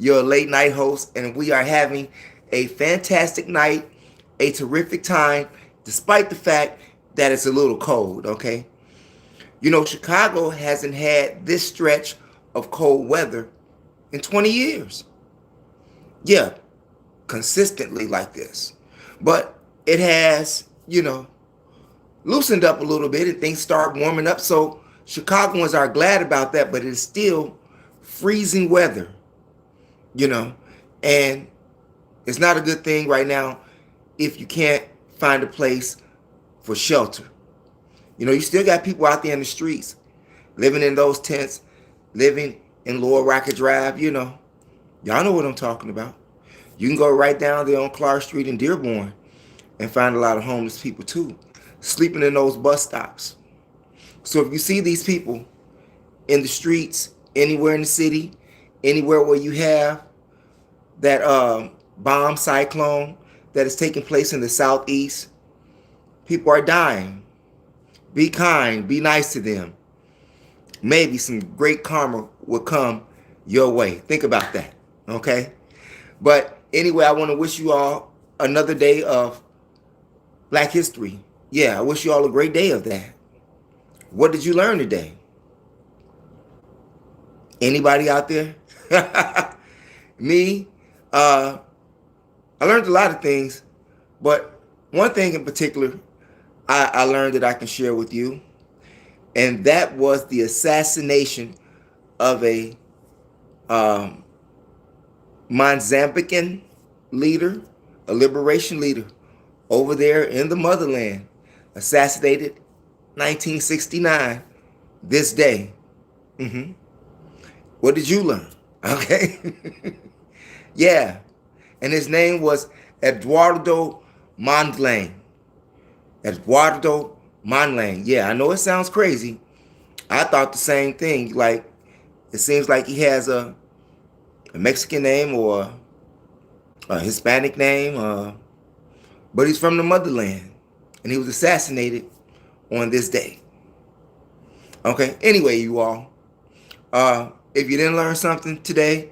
your late night host, and we are having a fantastic night, a terrific time, despite the fact that it's a little cold, okay? You know, Chicago hasn't had this stretch of cold weather in 20 years. Yeah, consistently like this. But it has, loosened up a little bit and things start warming up. So Chicagoans are glad about that, but it's still freezing weather, you know, and it's not a good thing right now if you can't find a place for shelter. You know, you still got people out there in the streets living in those tents, living in Lower Rocket Drive, Y'all know what I'm talking about. You can go right down there on Clark Street in Dearborn and find a lot of homeless people too, sleeping in those bus stops. So if you see these people in the streets, anywhere in the city, anywhere where you have that bomb cyclone that is taking place in the southeast, people are dying. Be kind, be nice to them. Maybe some great karma will come your way. Think about that, okay? But anyway, I want to wish you all another day of Black History. Yeah, I wish you all a great day of that. What did you learn today? Anybody out there? Me, I learned a lot of things, but one thing in particular I learned that I can share with you, and that was the assassination of a Mozambican leader, a liberation leader over there in the motherland, assassinated 1969, this day. What did you learn? Okay. Yeah. And his name was Eduardo Mondlane. Eduardo Mondlane. Yeah, I know it sounds crazy. I thought the same thing. Like, it seems like he has a Mexican name or a Hispanic name, but he's from the motherland, and he was assassinated on this day. Okay. Anyway, you all, if you didn't learn something today,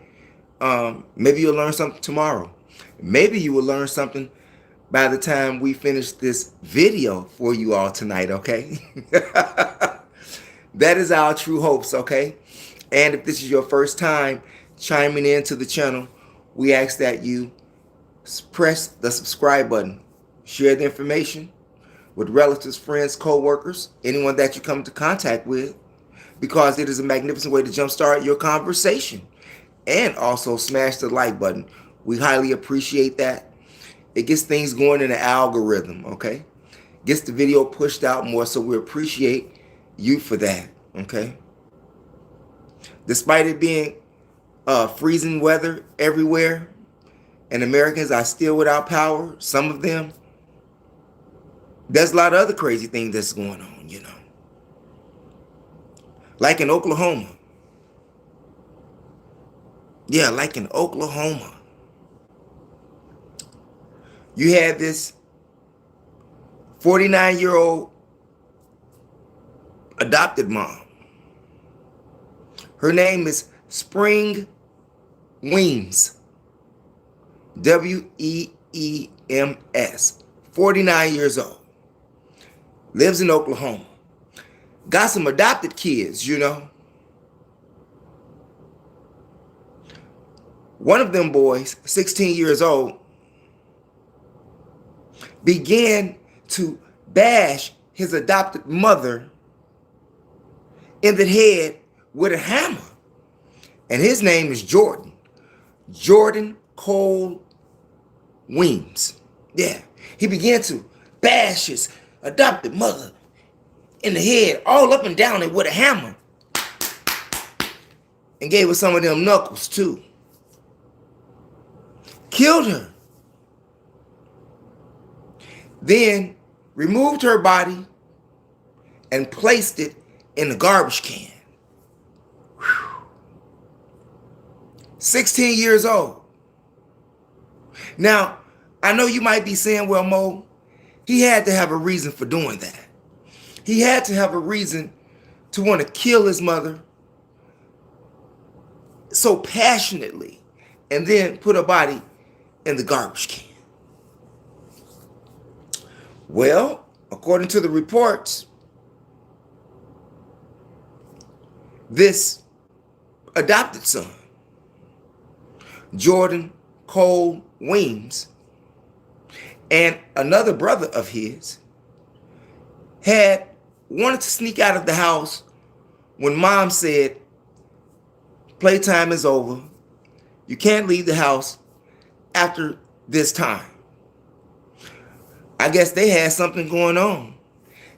maybe you'll learn something tomorrow. Maybe you will learn something by the time we finish this video for you all tonight, okay? That is our true hopes, okay? And if this is your first time chiming into the channel, we ask that you press the subscribe button, share the information with relatives, friends, co-workers, anyone that you come into contact with, because it is a magnificent way to jumpstart your conversation. And also smash the like button. We highly appreciate that. It gets things going in the algorithm, okay? Gets the video pushed out more, so we appreciate you for that, okay? Despite it being freezing weather everywhere, and Americans are still without power, some of them, there's a lot of other crazy things that's going on, Like in Oklahoma. Yeah, like in Oklahoma. You had this 49-year-old adopted mom. Her name is Spring Weems. Weems. 49 years old. Lives in Oklahoma. Got some adopted kids, One of them boys, 16 years old, began to bash his adopted mother in the head with a hammer. And his name is Jordan. Jordan Cole Weems. Yeah. He began to bash his adopted mother in the head, all up and down it with a hammer. And gave her some of them knuckles too. Killed her. Then removed her body and placed it in the garbage can. Whew. 16 years old. Now, I know you might be saying, well, Mo, he had to have a reason for doing that. He had to have a reason to want to kill his mother so passionately and then put her body in the garbage can. Well, according to the reports, this adopted son, Jordan Cole Weems, and another brother of his had wanted to sneak out of the house when mom said, playtime is over. You can't leave the house after this time. I guess they had something going on,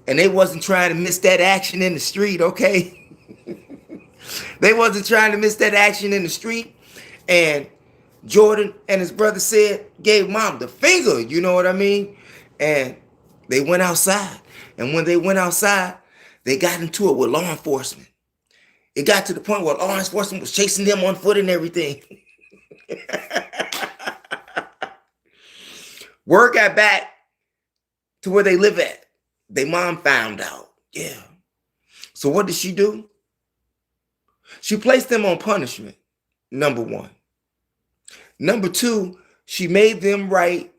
and they wasn't trying to miss that action in the street, okay? They wasn't trying to miss that action in the street. And Jordan and his brother gave mom the finger, you know what I mean? And they went outside. And when they went outside, they got into it with law enforcement. It got to the point where law enforcement was chasing them on foot and everything. Word got back to where they live at. Their mom found out. Yeah. So what did she do? She placed them on punishment, number one. Number two, she made them write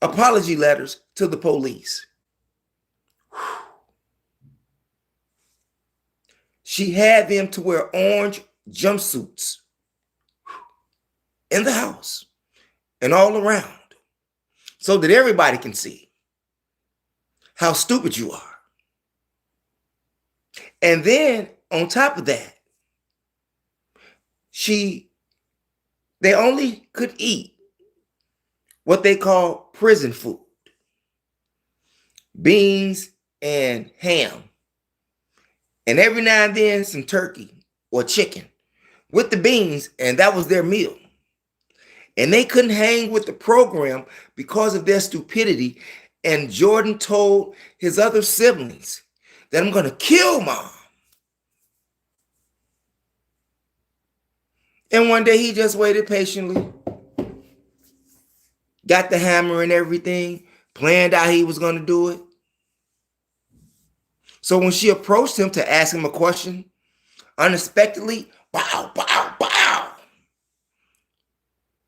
apology letters to the police. She had them to wear orange jumpsuits in the house and all around so that everybody can see how stupid you are. And then on top of that, they only could eat what they call prison food, beans and ham, and every now and then some turkey or chicken with the beans, and that was their meal. And they couldn't hang with the program because of their stupidity. And Jordan told his other siblings that I'm going to kill mom. And one day he just waited patiently, got the hammer and everything, planned out he was going to do it. So when she approached him to ask him a question, unexpectedly, bow, bow, bow,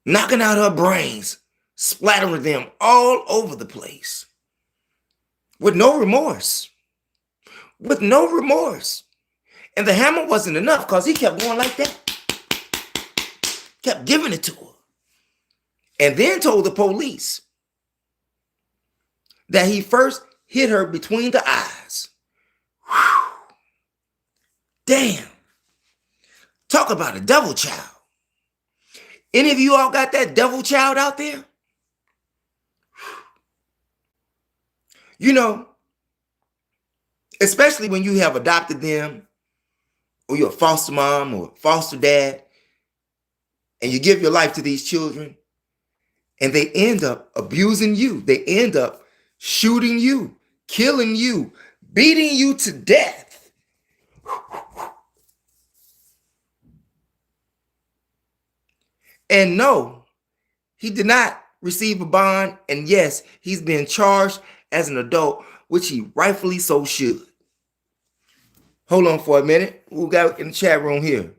knocking out her brains, splattering them all over the place with no remorse. With no remorse. And the hammer wasn't enough because he kept going like that. Kept giving it to her. And then told the police that he first hit her between the eyes. Whew. Damn. Talk about a devil child. Any of you all got that devil child out there? You know, especially when you have adopted them, or you're a foster mom or foster dad, and you give your life to these children, and they end up abusing you. They end up shooting you, killing you, beating you to death. And no, he did not receive a bond. And yes, he's been charged as an adult, which he rightfully so should. Hold on for a minute. Who got in the chat room here?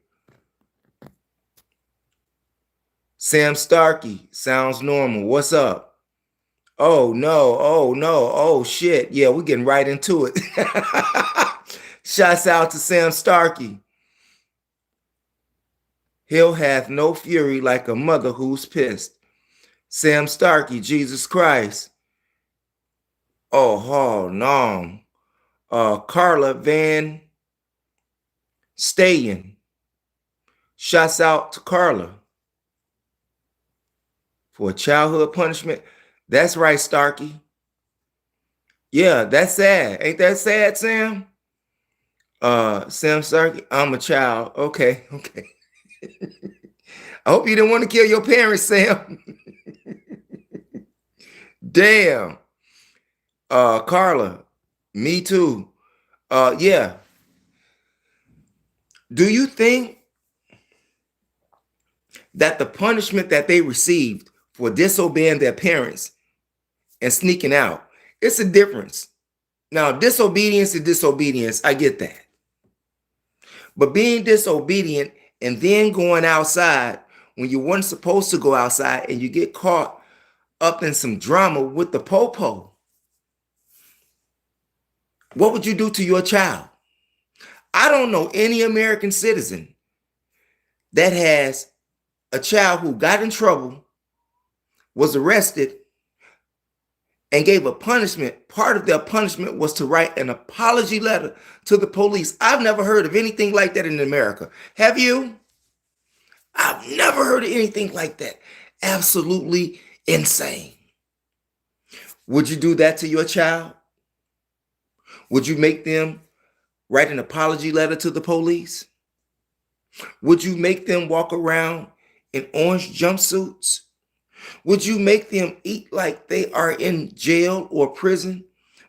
Sam Starkey, sounds normal. What's up? Oh, no. Oh, no. Oh, shit. Yeah, we're getting right into it. Shouts out to Sam Starkey. He'll have no fury like a mother who's pissed. Sam Starkey, Jesus Christ. Oh, no. Carla Van Stayen. Shouts out to Carla. For a childhood punishment. That's right, Starkey. Yeah, that's sad. Ain't that sad, Sam? Sam Starkey, I'm a child. Okay. I hope you didn't want to kill your parents, Sam. Damn. Carla, me too. Yeah. Do you think that the punishment that they received for disobeying their parents and sneaking out, it's a difference? Now, disobedience is disobedience. I get that. But being disobedient and then going outside when you weren't supposed to go outside and you get caught up in some drama with the popo, what would you do to your child? I don't know any American citizen that has a child who got in trouble, was arrested, and gave a punishment. Part of their punishment was to write an apology letter to the police. I've never heard of anything like that in America. Have you? I've never heard of anything like that. Absolutely insane. Would you do that to your child? Would you make them write an apology letter to the police? Would you make them walk around in orange jumpsuits? Would you make them eat like they are in jail or prison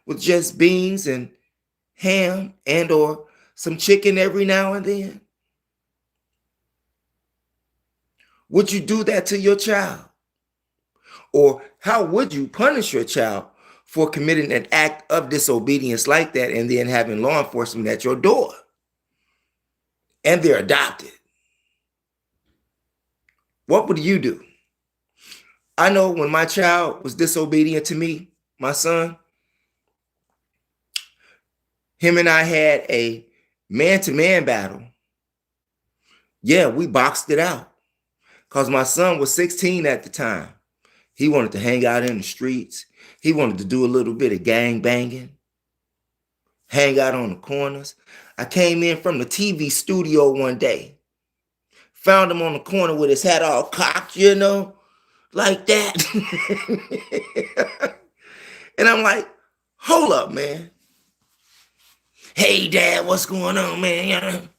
with just beans and ham and or some chicken every now and then? Would you do that to your child? Or how would you punish your child for committing an act of disobedience like that and then having law enforcement at your door? And they're adopted. What would you do? I know when my child was disobedient to me, my son, him and I had a man-to-man battle. Yeah, we boxed it out because my son was 16 at the time. He wanted to hang out in the streets. He wanted to do a little bit of gang banging, hang out on the corners. I came in from the TV studio one day, found him on the corner with his hat all cocked, like that. And I'm like, hold up, man. Hey, Dad, what's going on, man?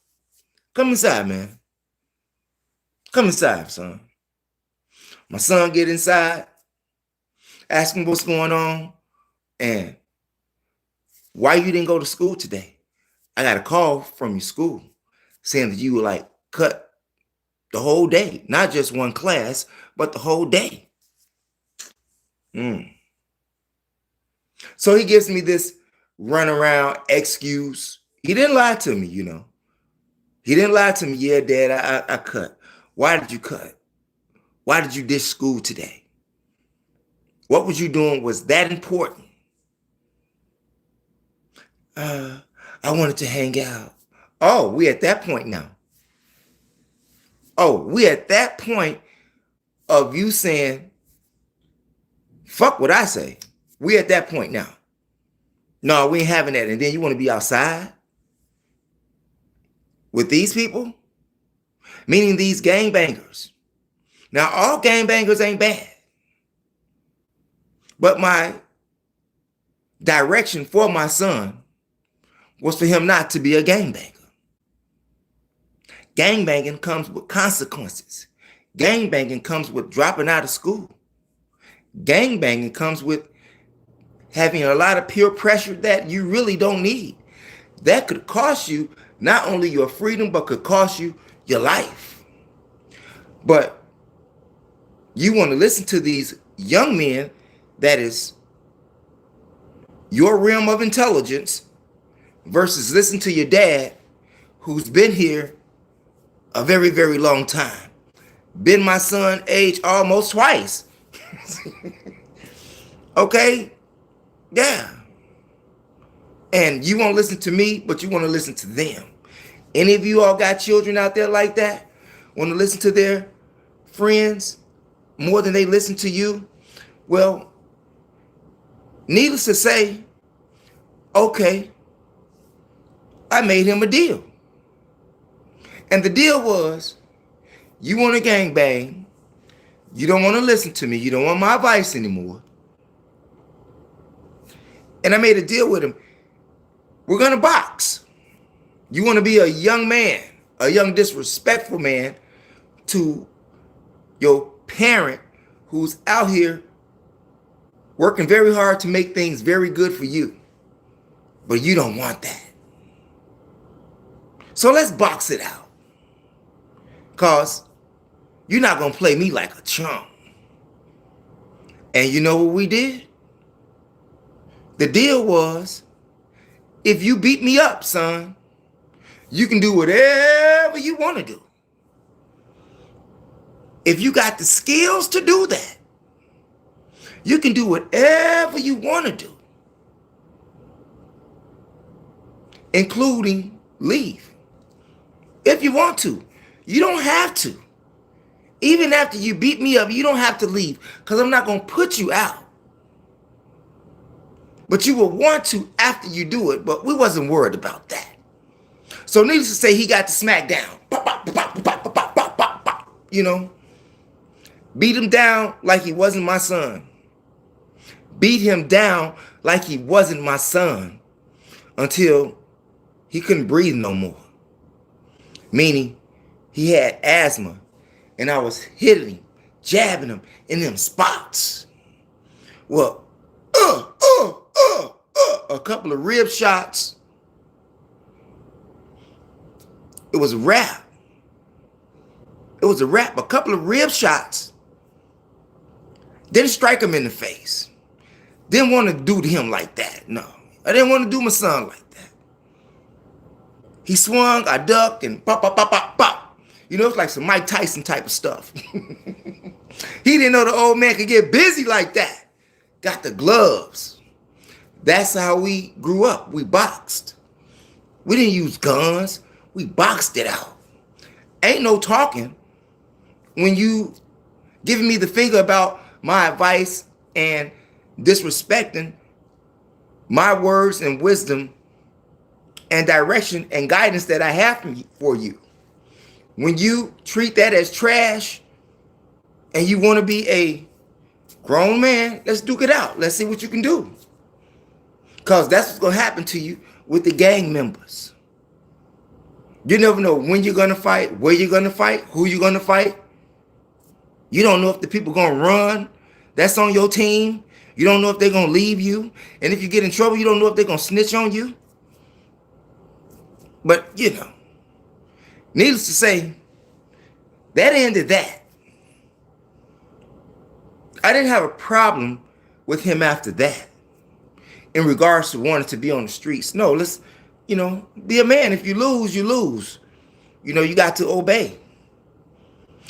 Come inside, man. Come inside, son. My son get inside, ask him what's going on, and why you didn't go to school today? I got a call from your school saying that you were like cut the whole day, not just one class, but the whole day. So he gives me this runaround excuse. He didn't lie to me, He didn't lie to me. Yeah, Dad, I cut. Why did you cut? Why did you ditch school today? What was you doing was that important? I wanted to hang out. Oh, we at that point now. Oh, we at that point of you saying, fuck what I say. We at that point now. No, we ain't having that. And then you want to be outside with these people? Meaning these gangbangers. Now, all gangbangers ain't bad. But my direction for my son was for him not to be a gangbanger. Gangbanging comes with consequences. Gangbanging comes with dropping out of school. Gangbanging comes with having a lot of peer pressure that you really don't need. That could cost you not only your freedom, but could cost you your life. But you want to listen to these young men that is your realm of intelligence versus listen to your dad who's been here a very, very long time. Been my son's age almost twice. Okay? Yeah. And you won't listen to me, but you want to listen to them. Any of you all got children out there like that? Want to listen to their friends more than they listen to you? Well, needless to say, okay, I made him a deal. And the deal was, you want to gangbang, you don't want to listen to me, you don't want my advice anymore. And I made a deal with him. We're going to box. You want to be a young man, a young disrespectful man to your parent who's out here working very hard to make things very good for you. But you don't want that. So let's box it out. Because you're not going to play me like a chump. And you know what we did? The deal was, if you beat me up, son, you can do whatever you want to do. If you got the skills to do that, you can do whatever you want to do, including leave. If you want to. You don't have to. Even after you beat me up, you don't have to leave, because I'm not going to put you out. But you will want to after you do it, but we wasn't worried about that. So needless to say, he got the smack down. You know, beat him down like he wasn't my son. Beat him down like he wasn't my son until he couldn't breathe no more. Meaning he had asthma, and I was hitting him, jabbing him in them spots. Well, a couple of rib shots. It was a wrap. It was a wrap. A couple of rib shots. Didn't strike him in the face. Didn't want to do to him like that. No. I didn't want to do my son like that. He swung, I ducked, and pop, pop, pop, pop, pop. You know, it's like some Mike Tyson type of stuff. He didn't know the old man could get busy like that. Got the gloves. That's how we grew up. We boxed. We didn't use guns. We boxed it out. Ain't no talking when you giving me the finger about my advice and disrespecting my words and wisdom and direction and guidance that I have for you. When you treat that as trash and you want to be a grown man, let's duke it out. Let's see what you can do. Because that's what's going to happen to you with the gang members. You never know when you're going to fight, where you're going to fight, who you're going to fight. You don't know if the people going to run that's on your team. You don't know if they're going to leave you. And if you get in trouble, you don't know if they're going to snitch on you. But, you know, needless to say, that ended that. I didn't have a problem with him after that in regards to wanting to be on the streets. No, let's, you know, be a man. If you lose, you lose. You know, you got to obey.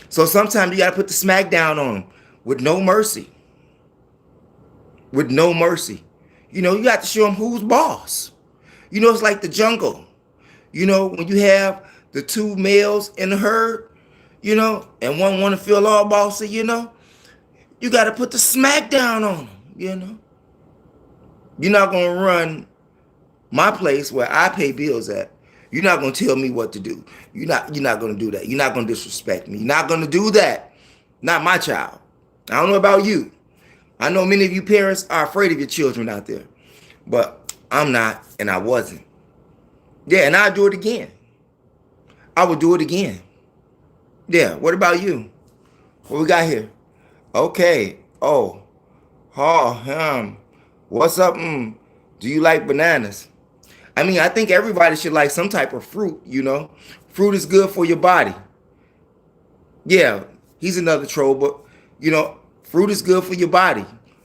So sometimes you got to put the smack down on him with no mercy. With no mercy. You know, you got to show him who's boss. You know, it's like the jungle. You know, when you have the two males in the herd, you know, and one want to feel all bossy, you know, you got to put the smack down on them, you know. You're not going to run my place where I pay bills at. You're not going to tell me what to do. You're not going to do that. You're not going to disrespect me. You're not going to do that. Not my child. I don't know about you. I know many of you parents are afraid of your children out there, but I'm not, and I wasn't. Yeah, and I'll do it again. I will do it again. Yeah, what about you? What we got here? Okay. What's up? Do you like bananas? I mean, I think everybody should like some type of fruit, you know. Fruit is good for your body. Yeah, he's another troll, but, you know, fruit is good for your body.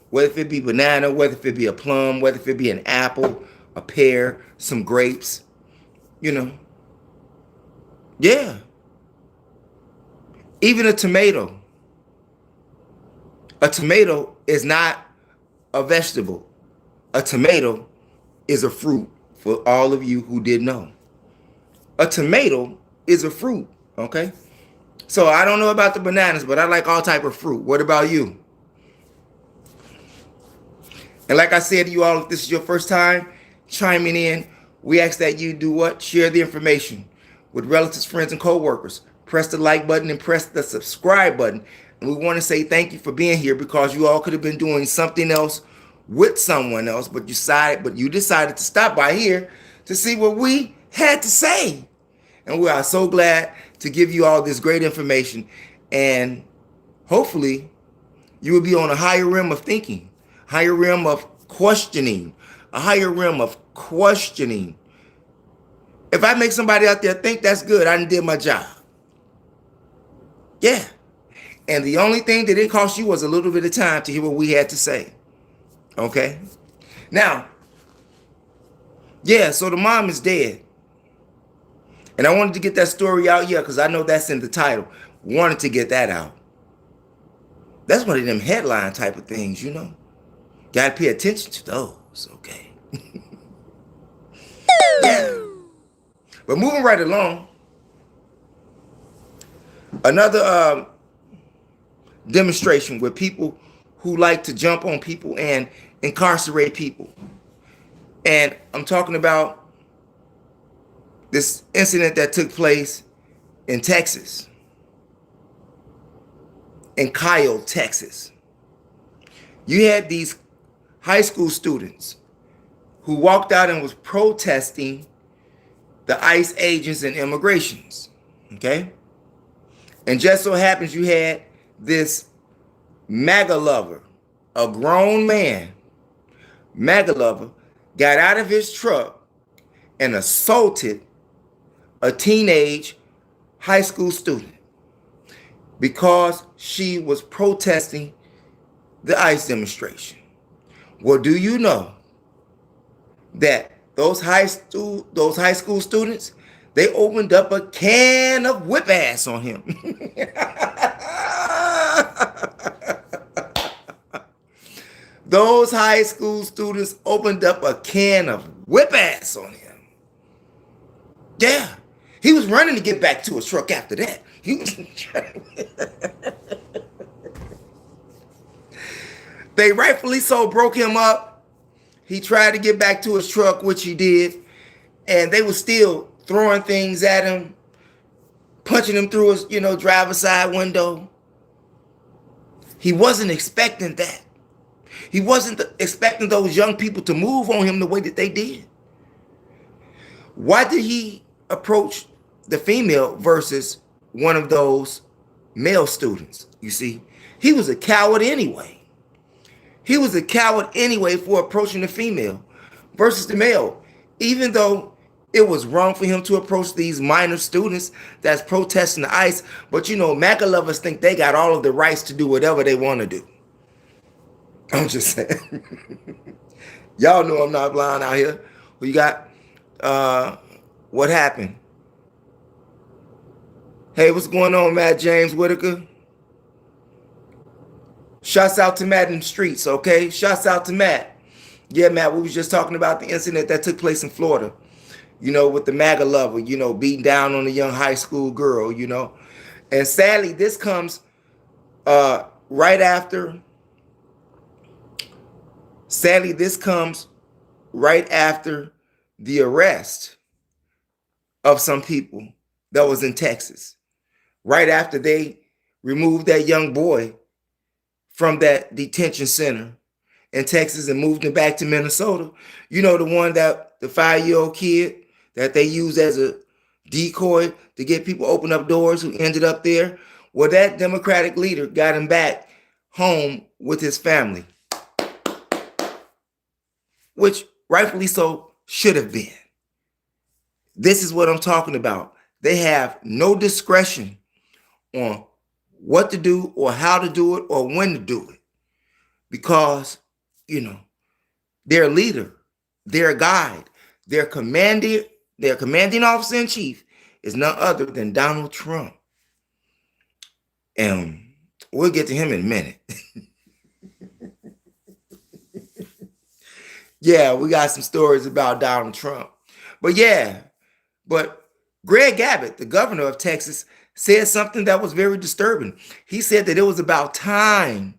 Whether if it be banana, whether if it be a plum, whether if it be an apple, a pear, some grapes, you know. Yeah. Even a tomato. A tomato is not a vegetable. A tomato is a fruit, for all of you who did know. A tomato is a fruit, okay? So I don't know about the bananas, but I like all type of fruit. What about you? And like I said to you all, if this is your first time chiming in, we ask that you do what? Share the information with relatives, friends, and co-workers. Press the like button and press the subscribe button. And we want to say thank you for being here, because you all could have been doing something else with someone else, but you decided to stop by here to see what we had to say. And we are so glad to give you all this great information. And hopefully you will be on a higher realm of thinking, higher realm of questioning, a higher realm of questioning. If I make somebody out there think, that's good, I done did my job. Yeah. And the only thing that it cost you was a little bit of time to hear what we had to say. Okay? Now, yeah, so the mom is dead. And I wanted to get that story out, yeah, because I know that's in the title. Wanted to get that out. That's one of them headline type of things, you know. Got to pay attention to those, okay? Yeah. But moving right along, another demonstration with people who like to jump on people and incarcerate people. And I'm talking about this incident that took place in Texas, in Kyle, Texas. You had these high school students who walked out and was protesting the ICE agents and immigrations, okay? And just so happens you had this MAGA lover, a grown man, MAGA lover, got out of his truck and assaulted a teenage high school student because she was protesting the ICE demonstration. Well, do you know that those high school students, they opened up a can of whip ass on him. Those high school students opened up a can of whip ass on him. Yeah. He was running to get back to his truck after that. They rightfully so broke him up. He tried to get back to his truck, which he did. And they were still throwing things at him, punching him through his, driver's side window. He wasn't expecting that. He wasn't expecting those young people to move on him the way that they did. Why did he approach the female versus one of those male students? You see, he was a coward anyway. He was a coward anyway for approaching the female versus the male, even though it was wrong for him to approach these minor students that's protesting the ICE. But MAGA lovers think they got all of the rights to do whatever they want to do. I'm just saying. Y'all know I'm not blind out here. We got, what happened? Hey, what's going on, Matt James Whitaker? Shouts out to Matt in the streets, okay? Shouts out to Matt. Yeah, Matt, we was just talking about the incident that took place in Florida, with the MAGA lover, beating down on a young high school girl, And sadly, this comes right after the arrest of some people that was in Texas. Right after they removed that young boy from that detention center in Texas and moved him back to Minnesota. The one that the 5-year-old kid that they used as a decoy to get people open up doors who ended up there. Well, that Democratic leader got him back home with his family, which rightfully so should have been. This is what I'm talking about. They have no discretion on what to do or how to do it or when to do it, because their leader, their guide, their commanding officer in chief is none other than Donald Trump. And we'll get to him in a minute. Yeah, we got some stories about Donald Trump. But Greg Abbott, the governor of Texas, said something that was very disturbing. He said that it was about time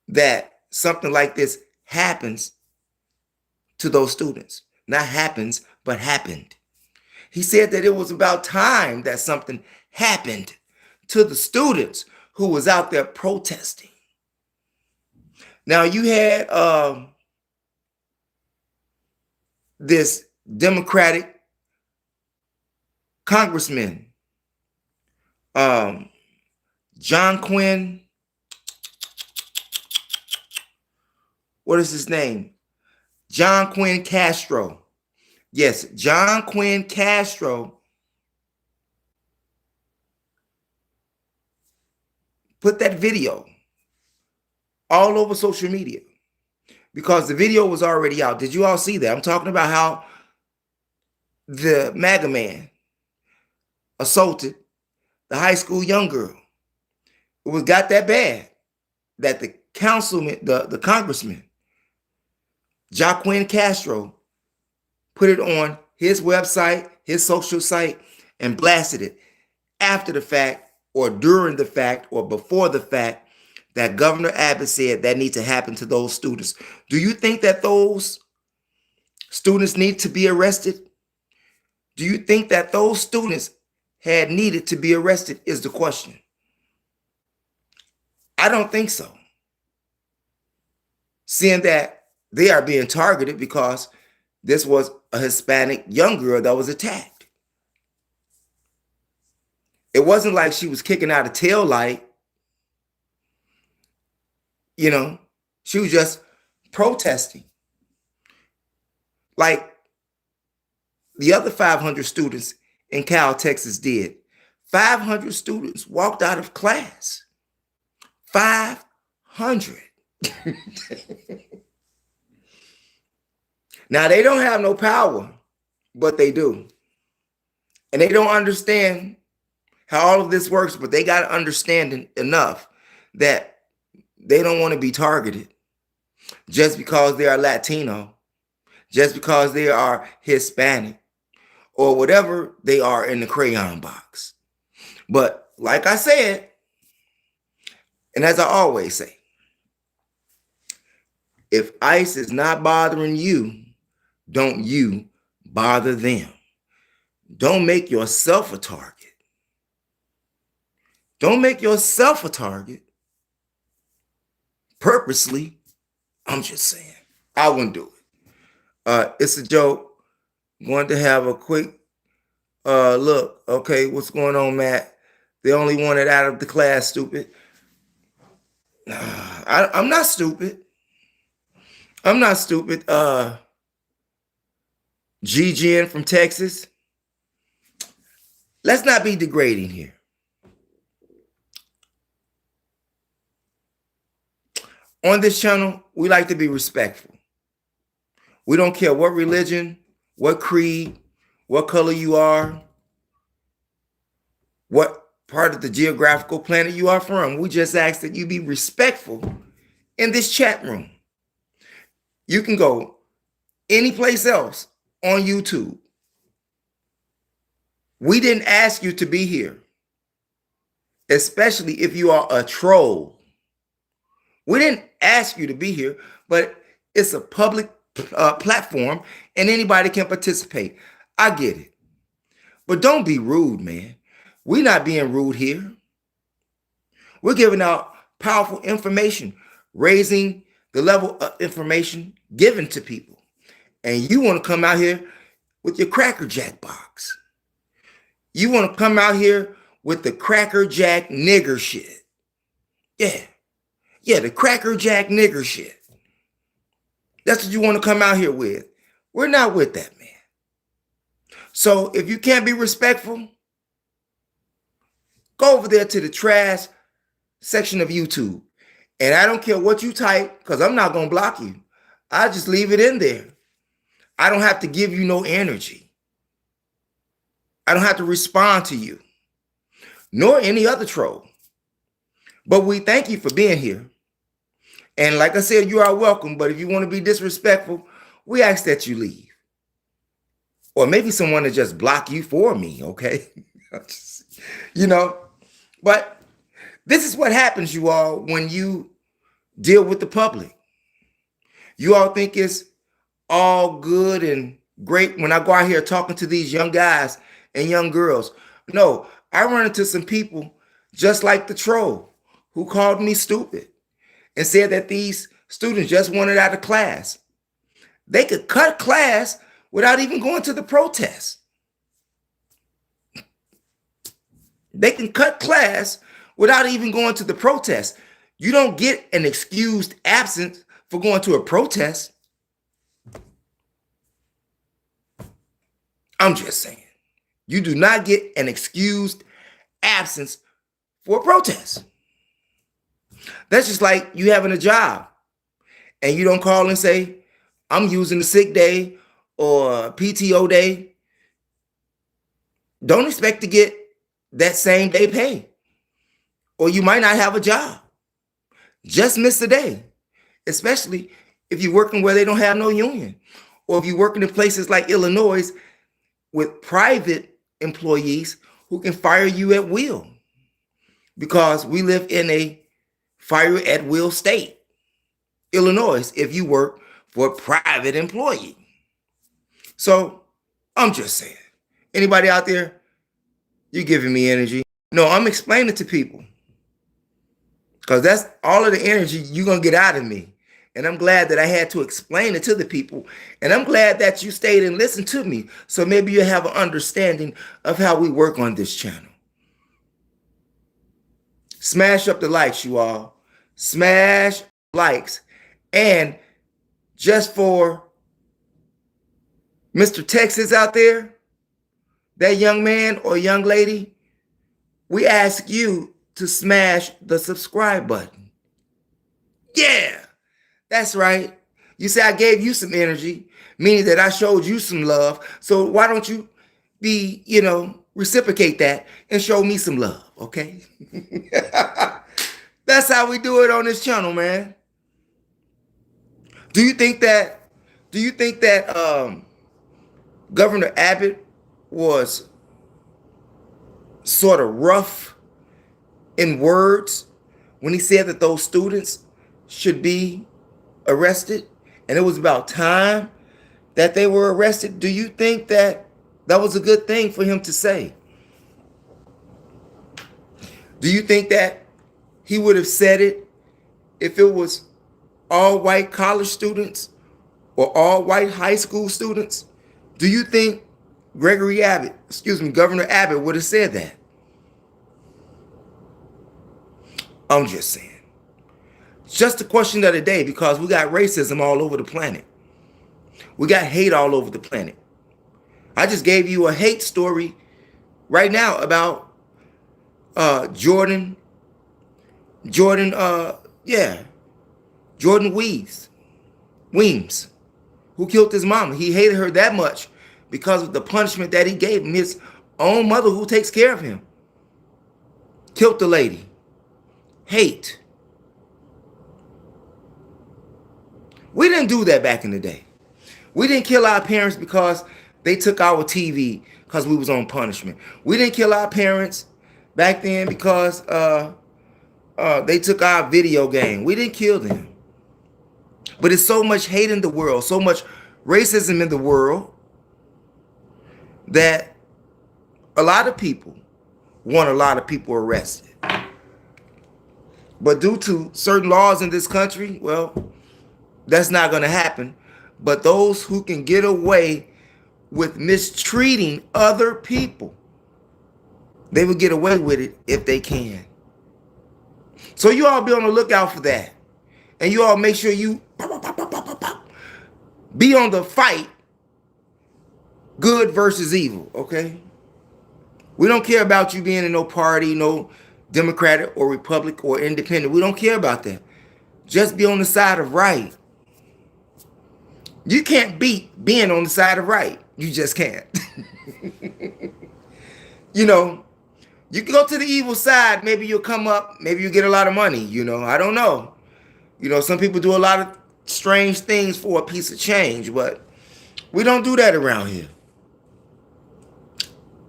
that something like this happens to those students. Not happens, but happened. He said that it was about time that something happened to the students who was out there protesting. Now, you had this Democratic Congressman, John Quinn, what is his name? John Quinn Castro. Yes, John Quinn Castro put that video all over social media because the video was already out. Did you all see that? I'm talking about how the MAGA man assaulted the high school young girl. It was got that bad that the councilman, the congressman, Joaquin Castro, put it on his website, his social site, and blasted it after the fact or during the fact or before the fact that Governor Abbott said that needs to happen to those students. Do you think that those students need to be arrested? Do you think that those students had needed to be arrested is the question. I don't think so. Seeing that they are being targeted because this was a Hispanic young girl that was attacked. It wasn't like she was kicking out a tail light. You know, she was just protesting. Like the other 500 students in Cal, Texas did. 500 students walked out of class. 500. Now, they don't have no power, but they do. And they don't understand how all of this works, but they got to understand enough that they don't want to be targeted just because they are Latino, just because they are Hispanic, or whatever they are in the crayon box. But like I said, and as I always say, if ICE is not bothering you, don't you bother them. Don't make yourself a target. Don't make yourself a target purposely. I'm just saying, I wouldn't do it. It's a joke. Going to have a quick look. Okay, what's going on, Matt? They only wanted out of the class, stupid. I'm not stupid. I'm not stupid. GGN from Texas. Let's not be degrading here. On this channel, we like to be respectful. We don't care what religion, what creed, what color you are, what part of the geographical planet you are from. We just ask that you be respectful in this chat room. You can go any place else on YouTube. We didn't ask you to be here, especially if you are a troll. We didn't ask you to be here, but it's a public platform and anybody can participate. I get it. But don't be rude, man. We're not being rude here. We're giving out powerful information, raising the level of information given to people. And you want to come out here with your Cracker Jack box. You want to come out here with the Cracker Jack nigger shit. Yeah. Yeah, the Cracker Jack nigger shit. That's what you want to come out here with. We're not with that, man. So if you can't be respectful, go over there to the trash section of YouTube. And I don't care what you type, because I'm not going to block you. I just leave it in there. I don't have to give you no energy. I don't have to respond to you, nor any other troll. But we thank you for being here. And like I said, you are welcome. But if you want to be disrespectful, we ask that you leave. Or maybe someone to just block you for me, okay? You know, but this is what happens, you all, when you deal with the public. You all think it's all good and great when I go out here talking to these young guys and young girls. No, I run into some people just like the troll who called me stupid and said that these students just wanted out of class. They could cut class without even going to the protest. They can cut class without even going to the protest. You don't get an excused absence for going to a protest. I'm just saying. You do not get an excused absence for a protest. That's just like you having a job and you don't call and say, I'm using a sick day or PTO day. Don't expect to get that same day pay. or you might not have a job. Just miss a day, especially if you're working where they don't have no union, or if you're working in places like Illinois with private employees who can fire you at will, because we live in a fire at will state, Illinois, if you work for a private employee. So I'm just saying, anybody out there, you're giving me energy. No, I'm explaining to people, because that's all of the energy you're going to get out of me. And I'm glad that I had to explain it to the people. And I'm glad that you stayed and listened to me. So maybe you have an understanding of how we work on this channel. Smash up the likes, you all. Smash likes. And just for Mr. Texas out there, that young man or young lady, we ask you to smash the subscribe button. Yeah, that's right. You say I gave you some energy, meaning that I showed you some love. So why don't you reciprocate that and show me some love, okay? That's how we do it on this channel, man. Do you think that Governor Abbott was sort of rough in words when he said that those students should be arrested, and it was about time that they were arrested? Do you think that was a good thing for him to say? Do you think that he would have said it if it was all white college students or all white high school students? Do you think Governor Abbott would have said that? I'm just saying. It's just a question of the day, because we got racism all over the planet. We got hate all over the planet. I just gave you a hate story right now about Jordan Weems, who killed his mama. He hated her that much because of the punishment that he gave him. His own mother, who takes care of him, killed the lady. Hate. We didn't do that back in the day. We didn't kill our parents because they took our TV because we was on punishment. We didn't kill our parents back then because they took our video game. We didn't kill them. But it's so much hate in the world, so much racism in the world, that a lot of people want a lot of people arrested. But due to certain laws in this country, well, that's not going to happen. But those who can get away with mistreating other people, they will get away with it if they can. So you all be on the lookout for that. And you all make sure you be on the fight, good versus evil, okay? We don't care about you being in no party, no Democratic or Republican or Independent. We don't care about that. Just be on the side of right. You can't beat being on the side of right. You just can't. You can go to the evil side. Maybe you'll come up. Maybe you'll get a lot of money. I don't know. Some people do a lot of strange things for a piece of change, but we don't do that around here.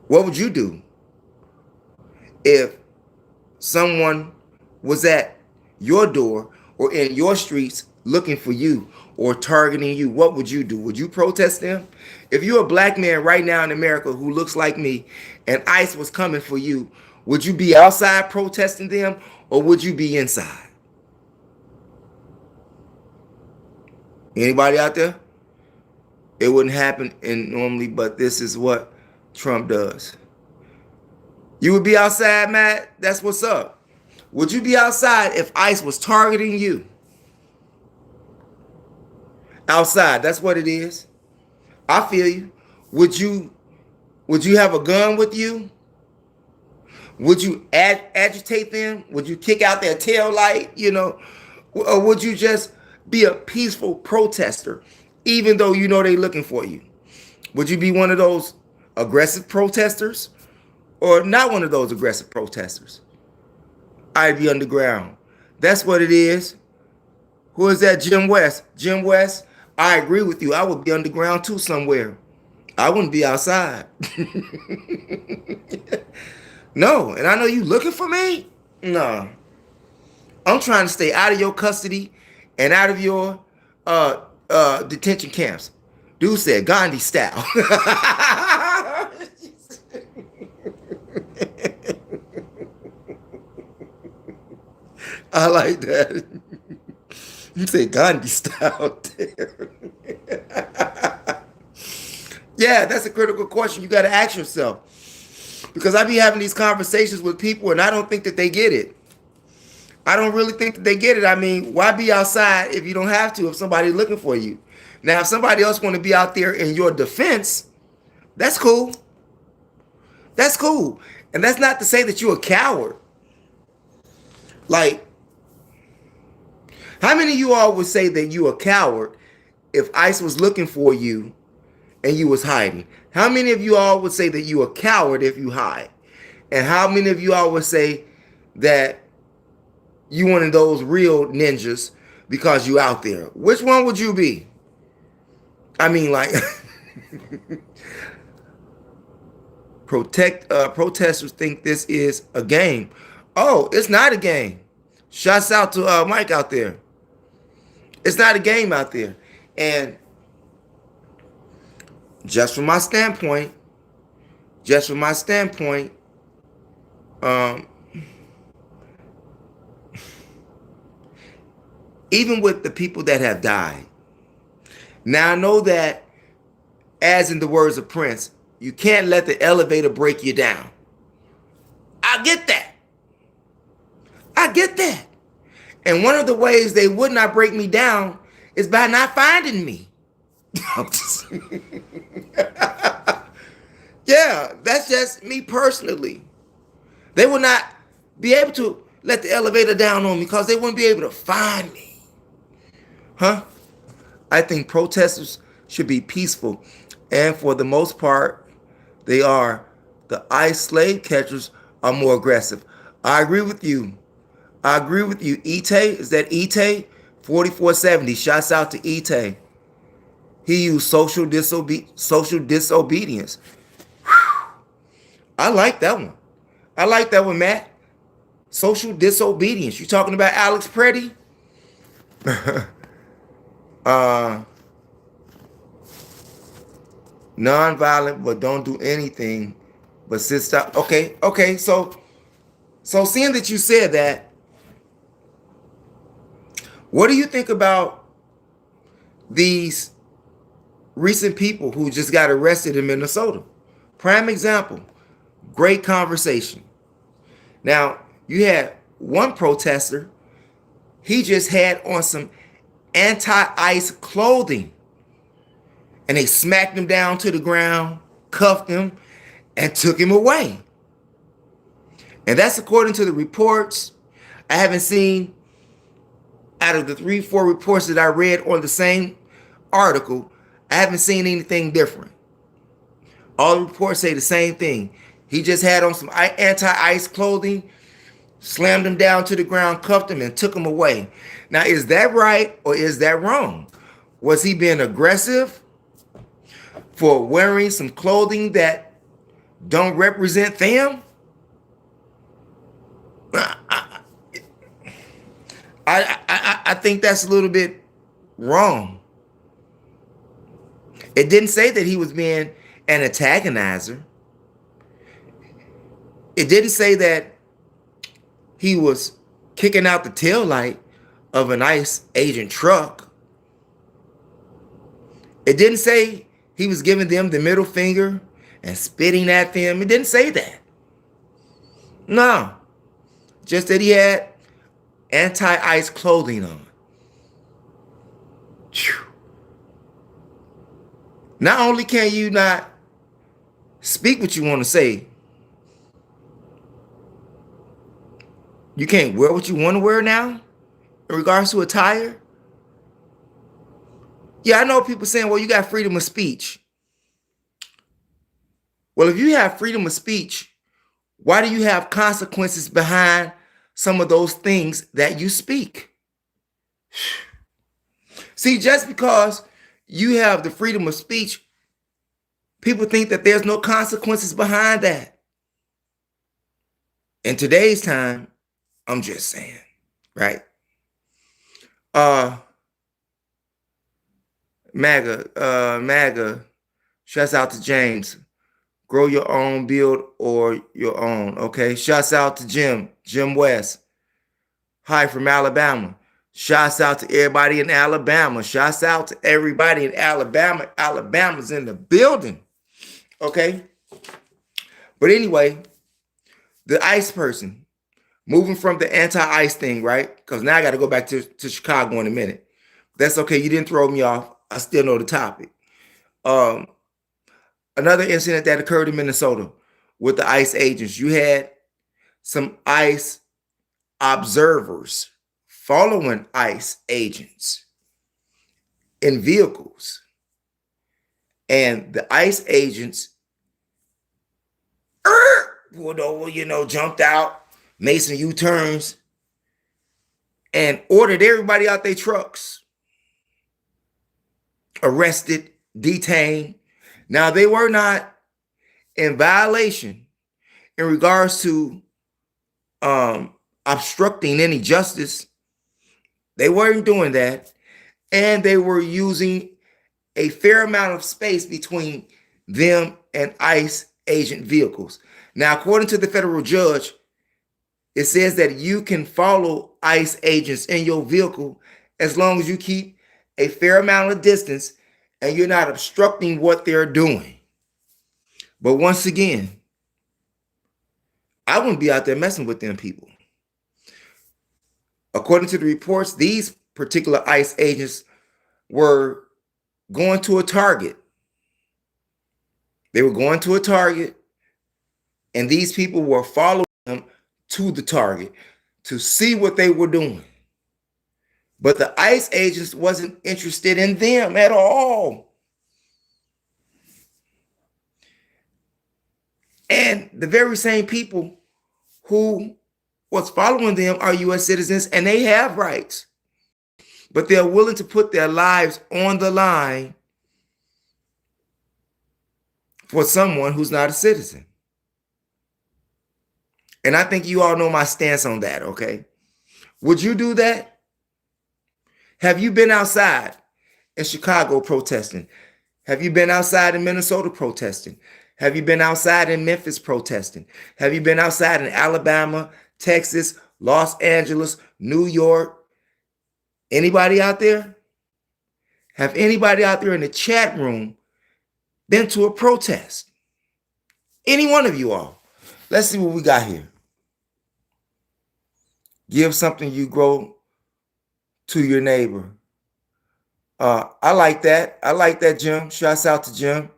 What would you do if someone was at your door or in your streets looking for you or targeting you? What would you do? Would you protest them? If you're a black man right now in America who looks like me and ICE was coming for you, would you be outside protesting them, or would you be inside? Anybody out there? It wouldn't happen normally, but this is what Trump does. You would be outside, Matt? That's what's up. Would you be outside if ICE was targeting you? Outside, that's what it is. I feel you. Would you have a gun with you? Would you agitate them? Would you kick out their tail light, Or would you just be a peaceful protester, even though they're looking for you? Would you be one of those aggressive protesters or not one of those aggressive protesters? I'd be underground. That's what it is. Who is that? Jim West. Jim West, I agree with you. I would be underground too somewhere. I wouldn't be outside. No, and I know you looking for me? No. I'm trying to stay out of your custody and out of your detention camps. Dude said Gandhi style. I like that. You say Gandhi style. Yeah, that's a critical question you got to ask yourself. Because I be having these conversations with people and I don't think that they get it. I don't really think that they get it. I mean, why be outside if you don't have to, if somebody's looking for you? Now, if somebody else want to be out there in your defense, that's cool. That's cool. And that's not to say that you're a coward. Like, how many of you all would say that you a coward if ICE was looking for you and you was hiding? How many of you all would say that you a coward if you hide? And how many of you all would say that you one of those real ninjas because you out there? Which one would you be? I mean, like, protesters think this is a game. Oh, it's not a game. Shouts out to Mike out there. It's not a game out there. And just from my standpoint, even with the people that have died. Now I know that, as in the words of Prince, you can't let the elevator break you down. I get that. I get that. And one of the ways they would not break me down is by not finding me. Yeah, that's just me personally. They would not be able to let the elevator down on me because they wouldn't be able to find me. Huh? I think protesters should be peaceful. And for the most part, they are. The ICE slave catchers are more aggressive. I agree with you. Ite, is that Ite? 4470. Shouts out to Ite. He used social disobedience. Whew. I like that one. Matt. Social disobedience. You talking about Alex Preddy? Non-violent, but don't do anything but sit stop. Okay. So seeing that you said that, what do you think about these recent people who just got arrested in Minnesota? Prime example. Great conversation. Now, you had one protester, he just had on some anti-ICE clothing. And they smacked him down to the ground, cuffed him, and took him away. And that's according to the reports. I haven't seen, out of the 3-4 reports that I read on the same article, I haven't seen anything different. All the reports say the same thing. He just had on some anti-ICE clothing, slammed him down to the ground, cuffed him, and took him away. Now, is that right or is that wrong? Was he being aggressive for wearing some clothing that don't represent them? I think that's a little bit wrong. It didn't say that he was being an antagonizer. It didn't say that he was kicking out the taillight of an ICE agent truck. It didn't say he was giving them the middle finger and spitting at them. It didn't say that. No. Just that he had anti-ICE clothing on. Whew. Not only can you not speak what you want to say, you can't wear what you want to wear now in regards to attire. Yeah, I know people saying, well, you got freedom of speech. Well, if you have freedom of speech, why do you have consequences behind some of those things that you speak. See, just because you have the freedom of speech, people think that there's no consequences behind that. In today's time, I'm just saying, right? Uh MAGA, shouts out to James. Grow your own, build or your own. Okay. Shouts out to Jim West. Hi from Alabama. Shouts out to everybody in Alabama. Shouts out to everybody in Alabama. Alabama's in the building. Okay. But anyway, the ICE person, moving from the anti-ICE thing, right? Because now I got to go back to Chicago in a minute. That's okay. You didn't throw me off. I still know the topic. Another incident that occurred in Minnesota with the ICE agents. You had some ICE observers following ICE agents in vehicles. And the ICE agents pulled over, jumped out, made some U-turns, and ordered everybody out their trucks. Arrested, detained. Now, they were not in violation in regards to obstructing any justice. They weren't doing that. And they were using a fair amount of space between them and ICE agent vehicles. Now, according to the federal judge, it says that you can follow ICE agents in your vehicle as long as you keep a fair amount of distance and you're not obstructing what they're doing. But once again, I wouldn't be out there messing with them people. According to the reports, these particular ICE agents were going to a target. They were going to a target, and these people were following them to the target to see what they were doing. But the ICE agents wasn't interested in them at all. And the very same people who was following them are U.S. citizens, and they have rights. But they're willing to put their lives on the line for someone who's not a citizen. And I think you all know my stance on that, okay? Would you do that? Have you been outside in Chicago protesting? Have you been outside in Minnesota protesting? Have you been outside in Memphis protesting? Have you been outside in Alabama, Texas, Los Angeles, New York? Anybody out there? Have anybody out there in the chat room been to a protest? Any one of you all? Let's see what we got here. Give something you grow to your neighbor. I like that. I like that, Jim. Shouts out to Jim.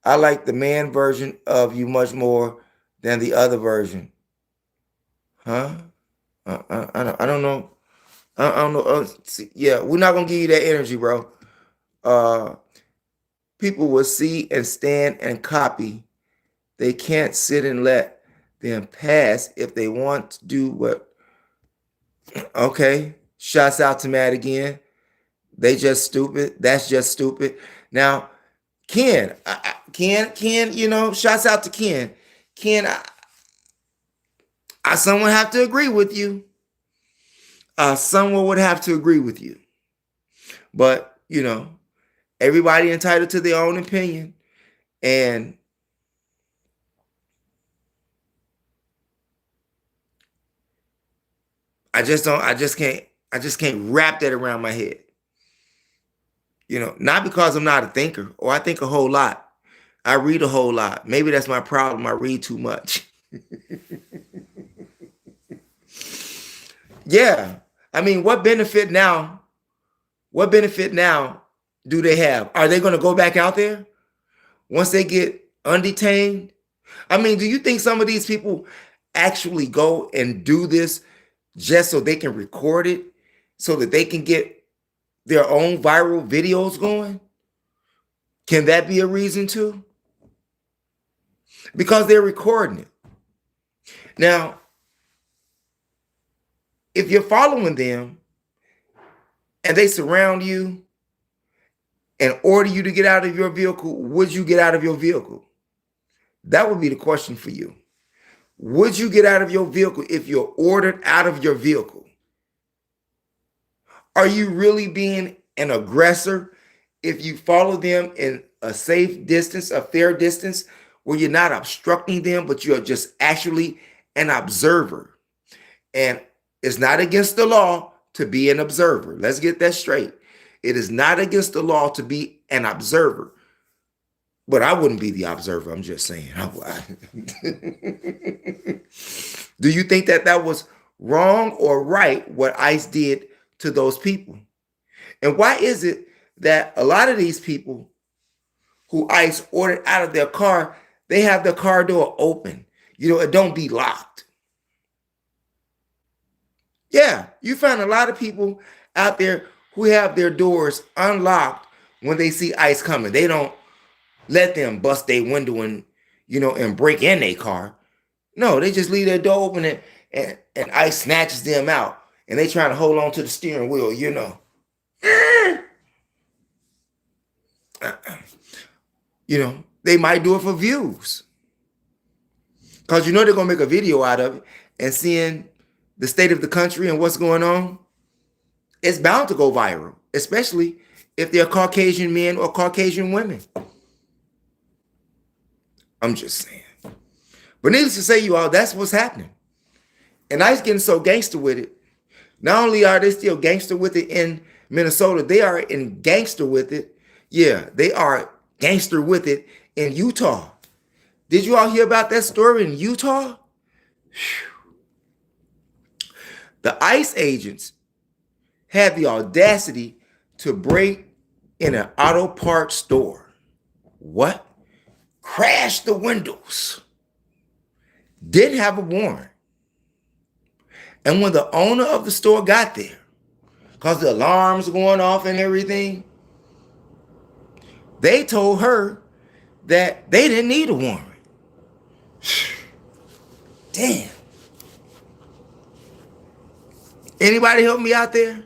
I like the man version of you much more than the other version. Huh? I don't know. I don't know. Yeah, we're not gonna give you that energy, bro. People will see and stand and copy. They can't sit and let them pass if they want to do what. Okay. Shouts out to Matt again. They just stupid. That's just stupid. Now, Ken, shouts out to Ken. Ken, someone have to agree with you. Someone would have to agree with you. But, everybody entitled to their own opinion. And I just can't wrap that around my head. Not because I'm not a thinker or I think a whole lot. I read a whole lot. Maybe that's my problem. I read too much. Yeah. I mean, what benefit now? What benefit now do they have? Are they going to go back out there once they get undetained? I mean, do you think some of these people actually go and do this just so they can record it so that they can get their own viral videos going? Can that be a reason too? Because they're recording it. Now, if you're following them and they surround you and order you to get out of your vehicle, would you get out of your vehicle? That would be the question for you. Would you get out of your vehicle if you're ordered out of your vehicle? Are you really being an aggressor if you follow them in a safe distance, a fair distance, where you're not obstructing them, but you're just actually an observer? And it's not against the law to be an observer. Let's get that straight. It is not against the law to be an observer. But I wouldn't be the observer. I'm just saying. Do you think that that was wrong or right, what ICE did to those people? And why is it that a lot of these people who ICE ordered out of their car, they have their car door open? You know, it don't be locked. Yeah, you find a lot of people out there who have their doors unlocked when they see ICE coming. They don't let them bust their window and, you know, and break in their car. No, they just leave their door open and ICE snatches them out. And they trying to hold on to the steering wheel, you know. You know, they might do it for views. Because you know they're going to make a video out of it, and seeing the state of the country and what's going on, it's bound to go viral, especially if they're Caucasian men or Caucasian women. I'm just saying. But needless to say, you all, that's what's happening. And ICE getting so gangster with it. Not only are they still gangster with it in Minnesota, they are in gangster with it. Yeah, they are gangster with it in Utah. Did you all hear about that story in Utah? Whew. The ICE agents had the audacity to break in an auto parts store. What? Crashed the windows. Didn't have a warrant. And when the owner of the store got there, because the alarms going off and everything, they told her that they didn't need a warrant. Damn. Anybody help me out there?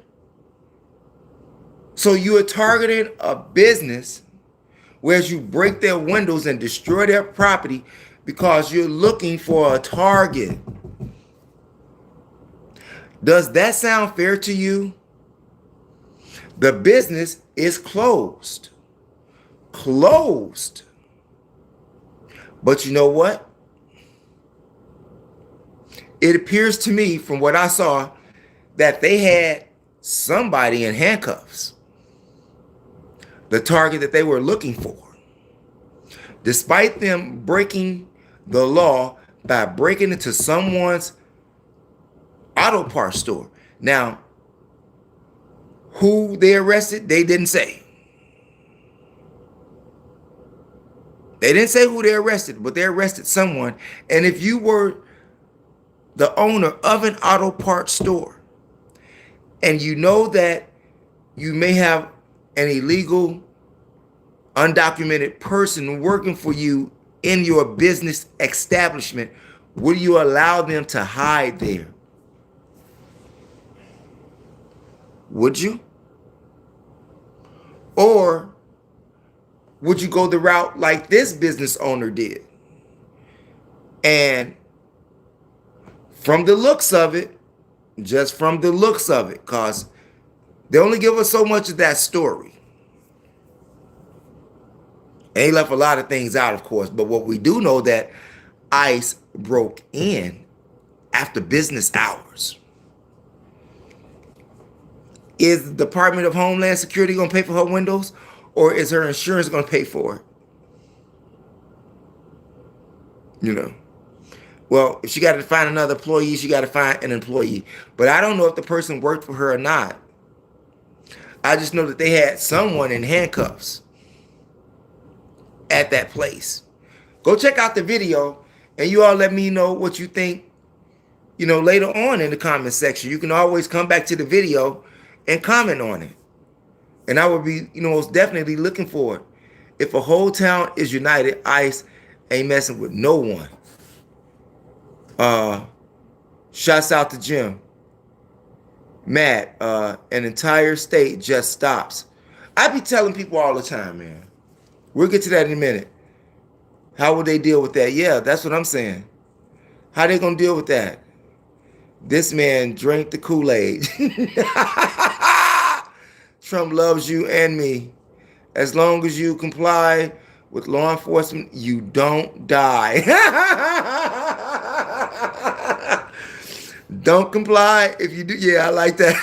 So you are targeting a business whereas you break their windows and destroy their property because you're looking for a target. Does that sound fair to you? The business is closed. Closed. But you know what? It appears to me from what I saw that they had somebody in handcuffs. The target that they were looking for. Despite them breaking the law by breaking into someone's auto parts store. Now, who they arrested, they didn't say. They didn't say who they arrested, but they arrested someone. And if you were the owner of an auto parts store and you know that you may have an illegal, undocumented person working for you in your business establishment, will you allow them to hide there? Would you? Or would you go the route like this business owner did? And from the looks of it, just from the looks of it, because they only give us so much of that story. And they left a lot of things out, of course. But what we do know that ICE broke in after business hours. Is the Department of Homeland Security going to pay for her windows? Or is her insurance going to pay for it? You know. Well, if she got to find another employee, she got to find an employee. But I don't know if the person worked for her or not. I just know that they had someone in handcuffs at that place. Go check out the video and you all let me know what you think, you know, later on in the comment section. You can always come back to the video and comment on it. And I would be, you know, most definitely looking for it. If a whole town is united, ICE ain't messing with no one. Shouts out to Jim. Matt, an entire state just stops. I be telling people all the time, man. We'll get to that in a minute. How would they deal with that? Yeah, that's what I'm saying. How they gonna deal with that? This man drank the Kool-Aid. Trump loves you and me. As long as you comply with law enforcement, you don't die. Don't comply. If you do, yeah, I like that.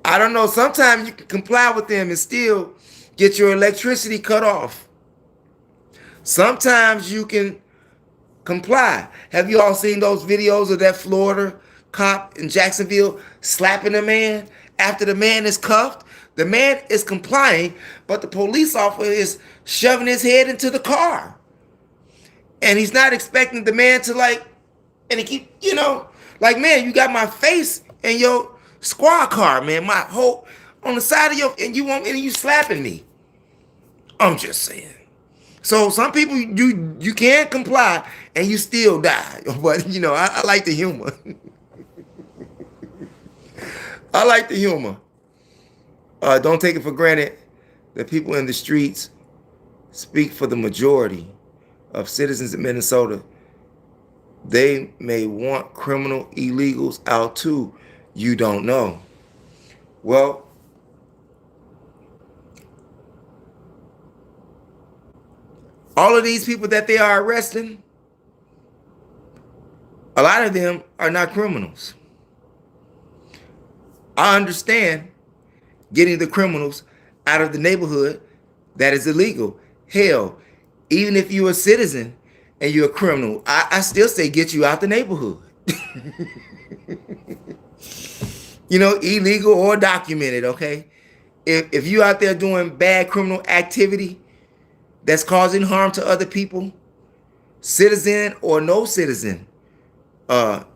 I don't know. Sometimes you can comply with them and still get your electricity cut off. Sometimes you can comply. Have you all seen those videos of that Florida cop in Jacksonville slapping a man after the man is cuffed? The man is complying, but the police officer is shoving his head into the car. And he's not expecting the man to and he keep, like, man, you got my face in your squad car, man. My whole, on the side of and you slapping me. I'm just saying. So some people, you can't comply and you still die. But, I like the humor. I like the humor. Don't take it for granted that people in the streets speak for the majority of citizens in Minnesota. They may want criminal illegals out too. You don't know. Well, all of these people that they are arresting, a lot of them are not criminals. I understand getting the criminals out of the neighborhood that is illegal. Hell, even if you're a citizen and you're a criminal, I still say get you out the neighborhood. Illegal or documented, okay? If you out there doing bad criminal activity that's causing harm to other people, citizen or no citizen,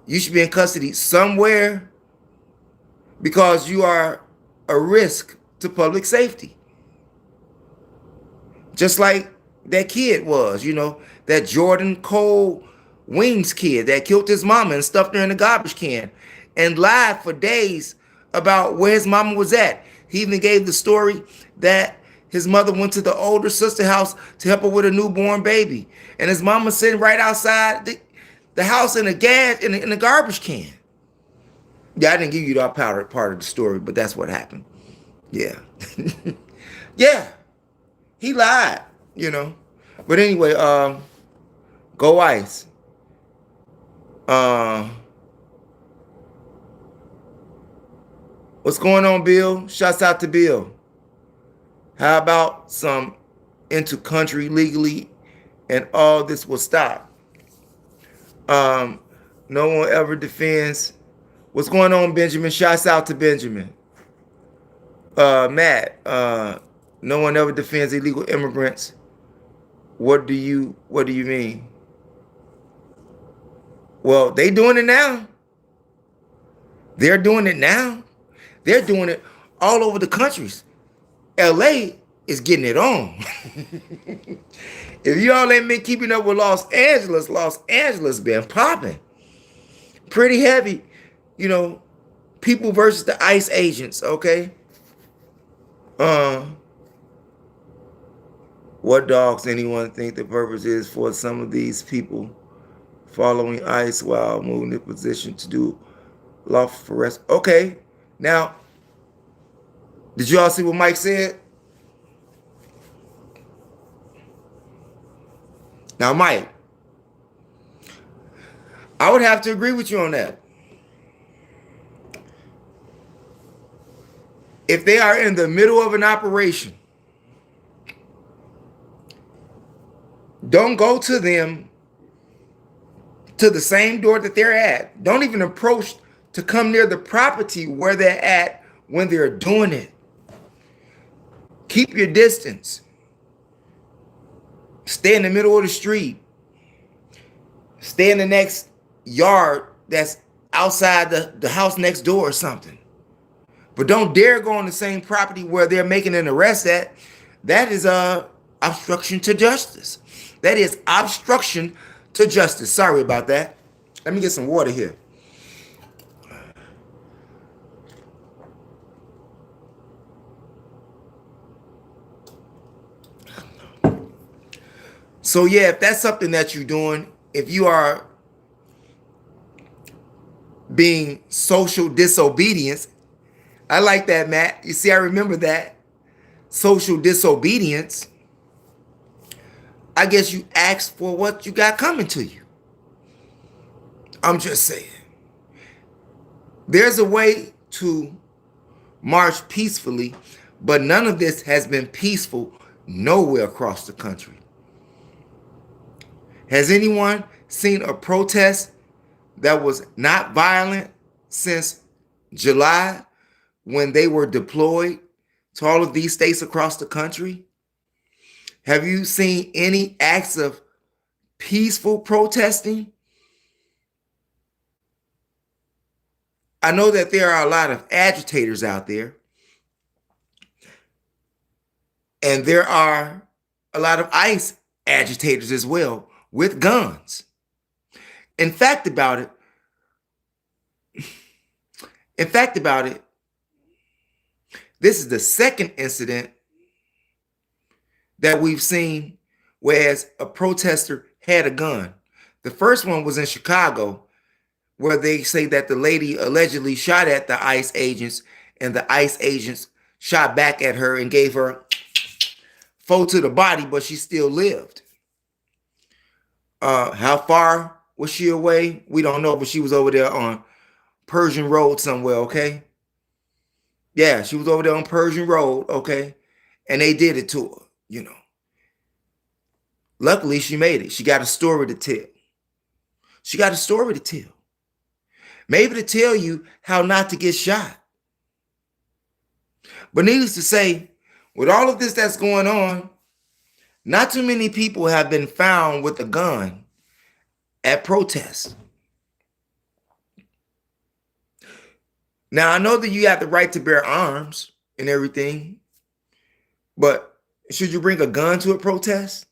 you should be in custody somewhere because you are a risk to public safety. Just like that kid was, that Jordan Cole Wings kid that killed his mama and stuffed her in a garbage can and lied for days about where his mama was at. He even gave the story that his mother went to the older sister house to help her with a newborn baby. And his mama sitting right outside the house in a garbage can. Yeah, I didn't give you that part of the story, but that's what happened. Yeah. Yeah. He lied, But anyway, go Ice. What's going on, Bill? Shouts out to Bill. How about some into country legally and all this will stop? No one ever defends. What's going on, Benjamin? Shouts out to Benjamin. Matt, no one ever defends illegal immigrants. What do you mean? Well, they doing it now. They're doing it now. They're doing it all over the countries. LA is getting it on. If y'all ain't been keeping up with Los Angeles been popping. Pretty heavy, people versus the ICE agents, okay? What dogs anyone think the purpose is for some of these people following ICE while moving in position to do lawful arrest? Okay, now, did you all see what Mike said? Now, Mike, I would have to agree with you on that. If they are in the middle of an operation, don't go to them to the same door that they're at. Don't even approach to come near the property where they're at when they're doing it. Keep your distance. Stay in the middle of the street. Stay in the next yard that's outside the house next door or something. But don't dare go on the same property where they're making an arrest at. That is obstruction to justice. That is obstruction to justice. Sorry about that. Let me get some water here. So yeah, if that's something that you're doing, if you are being social disobedience, I like that, Matt. You see, I remember that. Social disobedience. I guess you asked for what you got coming to you. I'm just saying. There's a way to march peacefully, but none of this has been peaceful nowhere across the country. Has anyone seen a protest that was not violent since July when they were deployed to all of these states across the country? Have you seen any acts of peaceful protesting? I know that there are a lot of agitators out there, and there are a lot of ICE agitators as well with guns. In fact about it, this is the second incident that we've seen whereas a protester had a gun. The first one was in Chicago, where they say that the lady allegedly shot at the ICE agents, and the ICE agents shot back at her and gave her foe to the body, but she still lived. How far was she away? We don't know, but she was over there on Persian Road somewhere, okay? Yeah, she was over there on Persian Road, okay? And they did it to her, you know. Luckily, she made it. She got a story to tell. She got a story to tell. Maybe to tell you how not to get shot. But needless to say, with all of this that's going on, not too many people have been found with a gun at protests. Now, I know that you have the right to bear arms and everything, but should you bring a gun to a protest?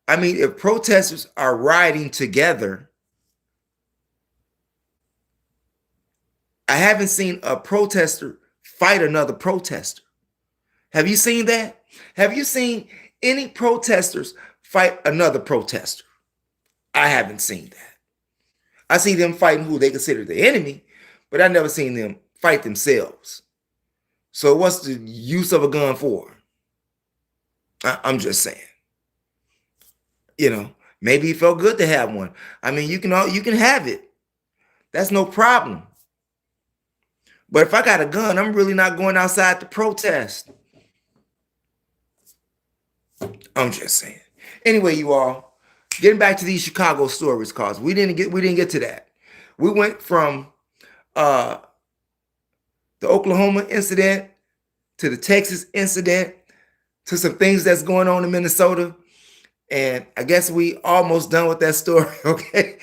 I mean, if protesters are riding together, I haven't seen a protester fight another protester. Have you seen that? Have you seen any protesters fight another protester? I haven't seen that. I see them fighting who they consider the enemy, but I've never seen them fight themselves. So what's the use of a gun for? I'm just saying. You know, maybe it felt good to have one. I mean, you can have it. That's no problem. But if I got a gun, I'm really not going outside to protest. I'm just saying. Anyway, you all, getting back to these Chicago stories, cause we didn't get to that. We went from the Oklahoma incident to the Texas incident to some things that's going on in Minnesota. And I guess we almost done with that story, okay?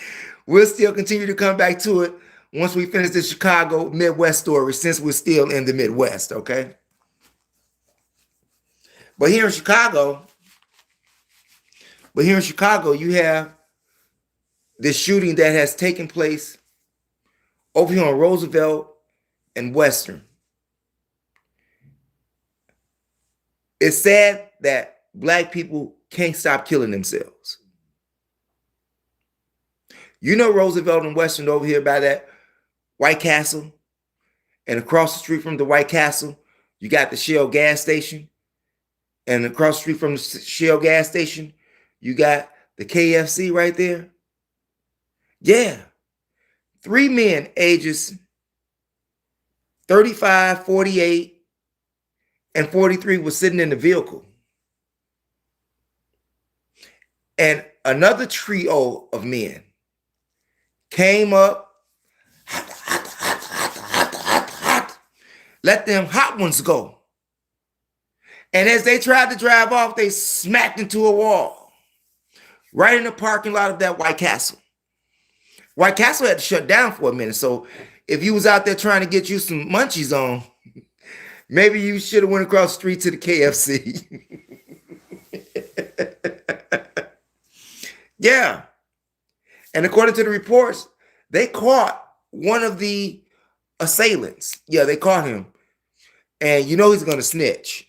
We'll still continue to come back to it once we finish the Chicago Midwest story, since we're still in the Midwest, okay? But here in Chicago, you have this shooting that has taken place over here on Roosevelt and Western. It's sad that Black people can't stop killing themselves. You know Roosevelt and Western over here by that White Castle, and across the street from the White Castle, you got the Shell gas station, and across the street from the Shell gas station, you got the KFC right there. Yeah. 3 men ages 35, 48, and 43 was sitting in the vehicle. And another trio of men came up, let them hot ones go. And as they tried to drive off, they smacked into a wall right in the parking lot of that White Castle. White Castle had to shut down for a minute. So if you was out there trying to get you some munchies on, maybe you should have went across the street to the KFC. Yeah. And according to the reports, They caught one of the assailants. Yeah, they caught him. And you know he's going to snitch.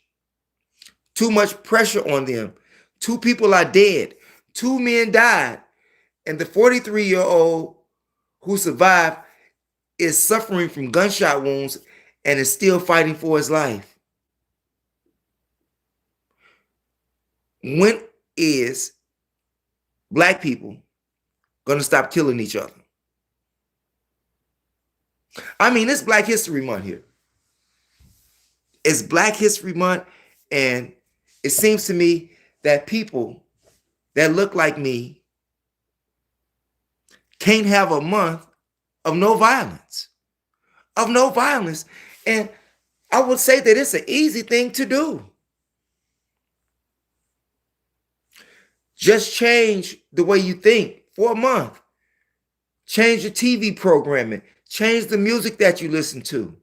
Too much pressure on them. 2 people are dead. 2 men died. And the 43-year-old who survived is suffering from gunshot wounds and is still fighting for his life. When is black people going to stop killing each other? I mean, it's Black History Month here. It's Black History Month, and it seems to me that people that look like me can't have a month of no violence. Of no violence. And I would say that it's an easy thing to do. Just change the way you think for a month. Change your TV programming. Change the music that you listen to.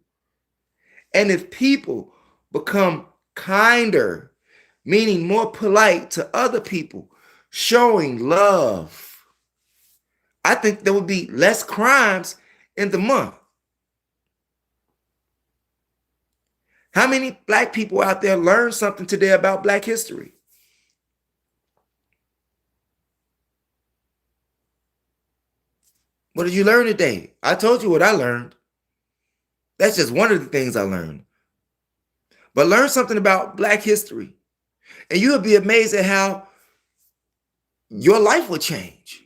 And if people become kinder, meaning more polite to other people, showing love, I think there would be less crimes in the month. How many black people out there learned something today about Black history? What did you learn today? I told you what I learned. That's just one of the things I learned. But learn something about Black history, and you will be amazed at how your life will change.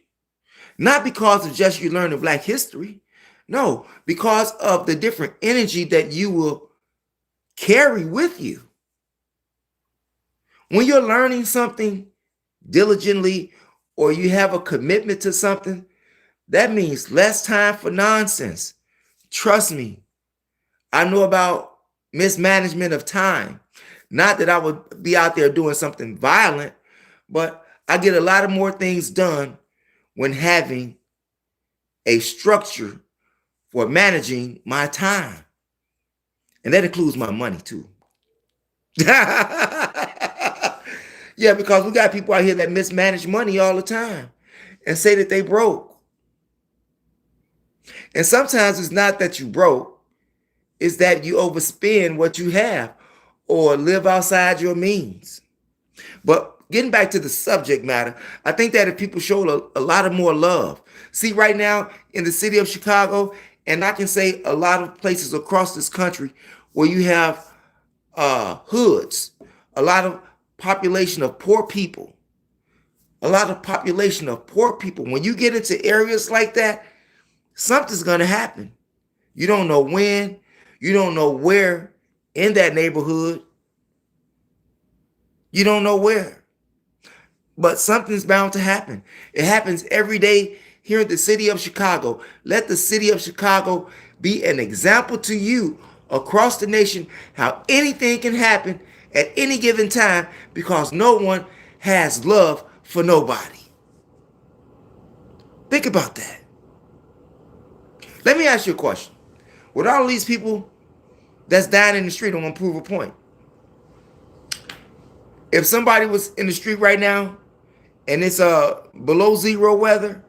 Not because of just you learning Black history. No, because of the different energy that you will carry with you. When you're learning something diligently or you have a commitment to something, that means less time for nonsense. Trust me, I know about mismanagement of time. Not that I would be out there doing something violent, but I get a lot of more things done when having a structure for managing my time. And that includes my money too. Yeah, because we got people out here that mismanage money all the time and say that they broke. And sometimes it's not that you broke, it's that you overspend what you have or live outside your means. But getting back to the subject matter, I think that if people show a lot of more love. See, right now in the city of Chicago, and I can say a lot of places across this country where you have hoods, a lot of population of poor people, When you get into areas like that, something's going to happen. You don't know when, you don't know where in that neighborhood. You don't know where. But something's bound to happen. It happens every day here in the city of Chicago. Let the city of Chicago be an example to you across the nation how anything can happen at any given time because no one has love for nobody. Think about that. Let me ask you a question. With all these people that's dying in the street, I'm going to prove a point. If somebody was in the street right now and it's below zero weather,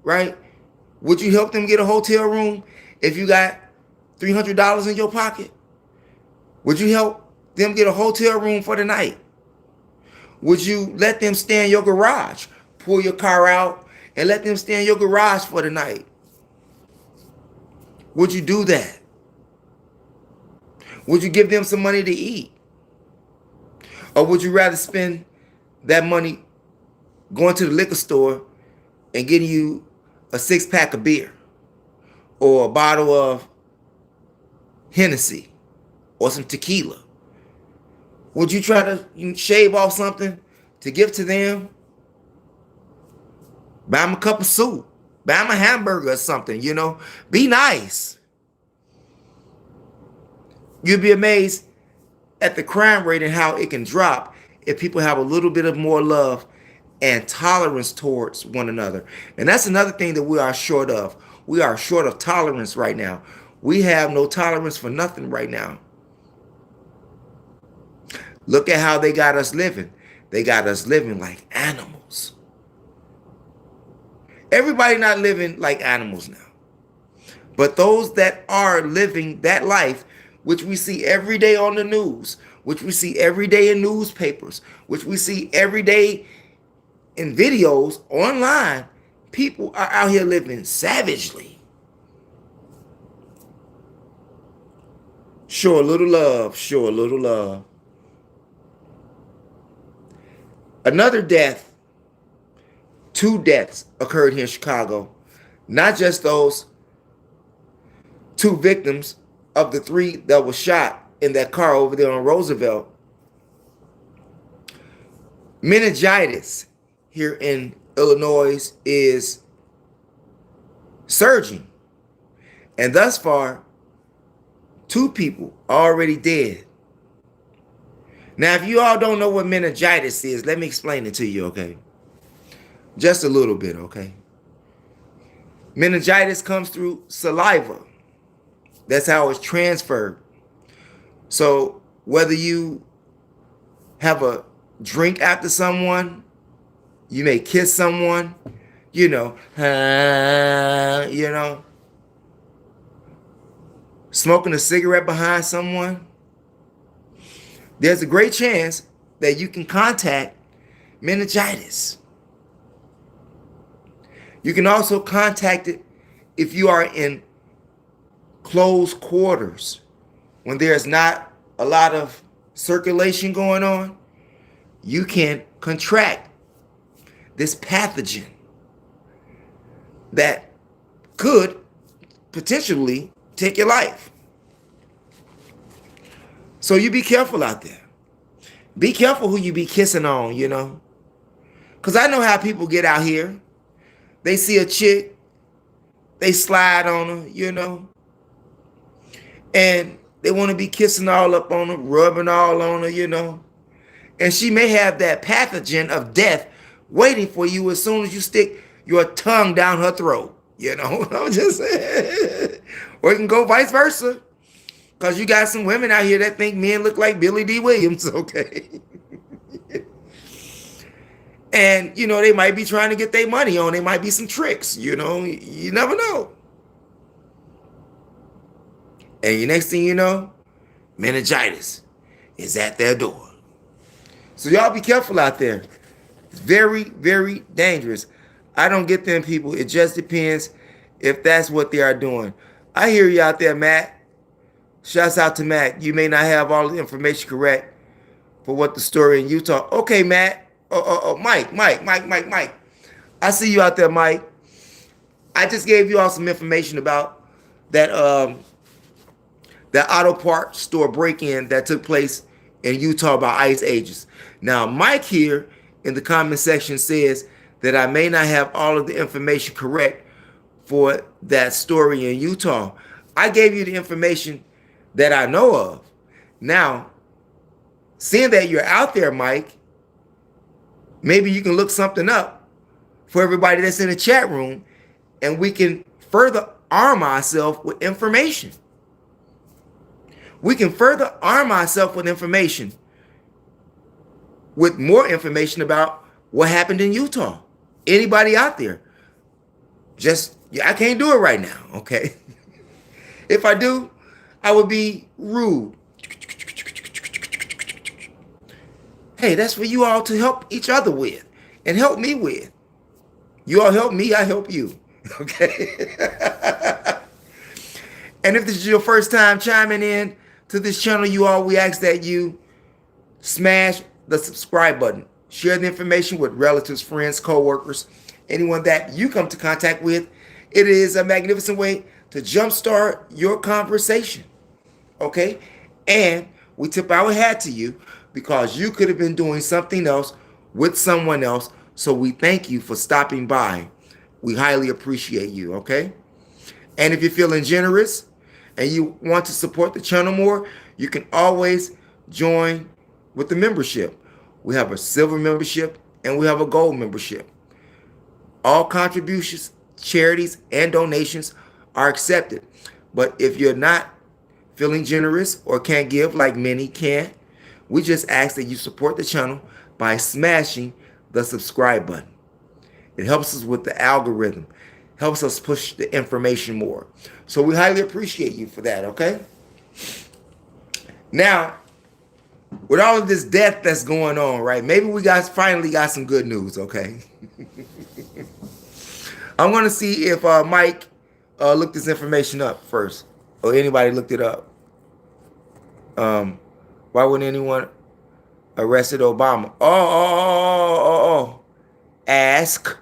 right? Would you help them get a hotel room if you got $300 in your pocket? Would you help them get a hotel room for the night? Would you let them stay in your garage? Pull your car out and let them stay in your garage for the night? Would you do that? Would you give them some money to eat? Or would you rather spend that money going to the liquor store and getting you a 6-pack of beer or a bottle of Hennessy or some tequila? Would you try to shave off something to give to them? Buy them a cup of soup. Buy them a hamburger or something, Be nice. You'd be amazed at the crime rate and how it can drop if people have a little bit of more love and tolerance towards one another. And that's another thing that we are short of. We are short of tolerance right now. We have no tolerance for nothing right now. Look at how they got us living. They got us living like animals. Everybody not living like animals now. But those that are living that life, which we see every day on the news, which we see every day in newspapers, which we see every day in videos online, people are out here living savagely. Show a little love, show a little love. Another death, 2 deaths occurred here in Chicago. Not just those 2 victims of the 3 that were shot in that car over there on Roosevelt. Meningitis here in Illinois is surging. And thus far, 2 people are already dead. Now, if you all don't know what meningitis is, let me explain it to you, okay? Just a little bit, okay? Meningitis comes through saliva. That's how it's transferred. So whether you have a drink after someone, you may kiss someone, smoking a cigarette behind someone, there's a great chance that you can contact meningitis. You can also contact it if you are in close quarters, when there's not a lot of circulation going on. You can contract this pathogen that could potentially take your life. So you be careful out there. Be careful who you be kissing on, because I know how people get out here. They see a chick, they slide on her, and they want to be kissing all up on her, rubbing all on her, and she may have that pathogen of death waiting for you as soon as you stick your tongue down her throat, I'm just saying. Or it can go vice versa, because you got some women out here that think men look like Billy D. Williams, okay? And, they might be trying to get their money on. There might be some tricks, you never know. And the next thing you know, meningitis is at their door. So y'all be careful out there. It's very, very dangerous. I don't get them people. It just depends if that's what they are doing. I hear you out there, Matt. Shouts out to Matt. You may not have all the information correct for what the story in Utah. Okay, Matt. Mike. I see you out there, Mike. I just gave you all some information about that that auto parts store break-in that took place in Utah by ICE agents. Now, Mike here in the comment section says that I may not have all of the information correct for that story in Utah. I gave you the information that I know of. Now, seeing that you're out there, Mike, maybe you can look something up for everybody that's in the chat room, and we can further arm ourselves with information. We can further arm ourselves with information, with more information about what happened in Utah. Anybody out there? I can't do it right now, okay? If I do, I would be rude. Hey, that's for you all to help each other with and help me with. You all help me, I help you, okay? And if this is your first time chiming in to this channel, we ask that you smash the subscribe button. Share the information with relatives, friends, co-workers, anyone that you come to contact with. It is a magnificent way to jumpstart your conversation, okay? And we tip our hat to you because you could have been doing something else with someone else. So we thank you for stopping by. We highly appreciate you, okay? And if you're feeling generous and you want to support the channel more, you can always join with the membership. We have a silver membership and we have a gold membership. All contributions, charities, and donations are accepted. But if you're not feeling generous or can't give like many can, we just ask that you support the channel by smashing the subscribe button. It helps us with the algorithm. helps us push the information more. So we highly appreciate you for that, okay? Now, with all of this death that's going on, right? Maybe we guys finally got some good news, okay? I'm gonna see if Mike looked this information up first, or anybody looked it up. Why wouldn't anyone arrested Obama? Oh. Ask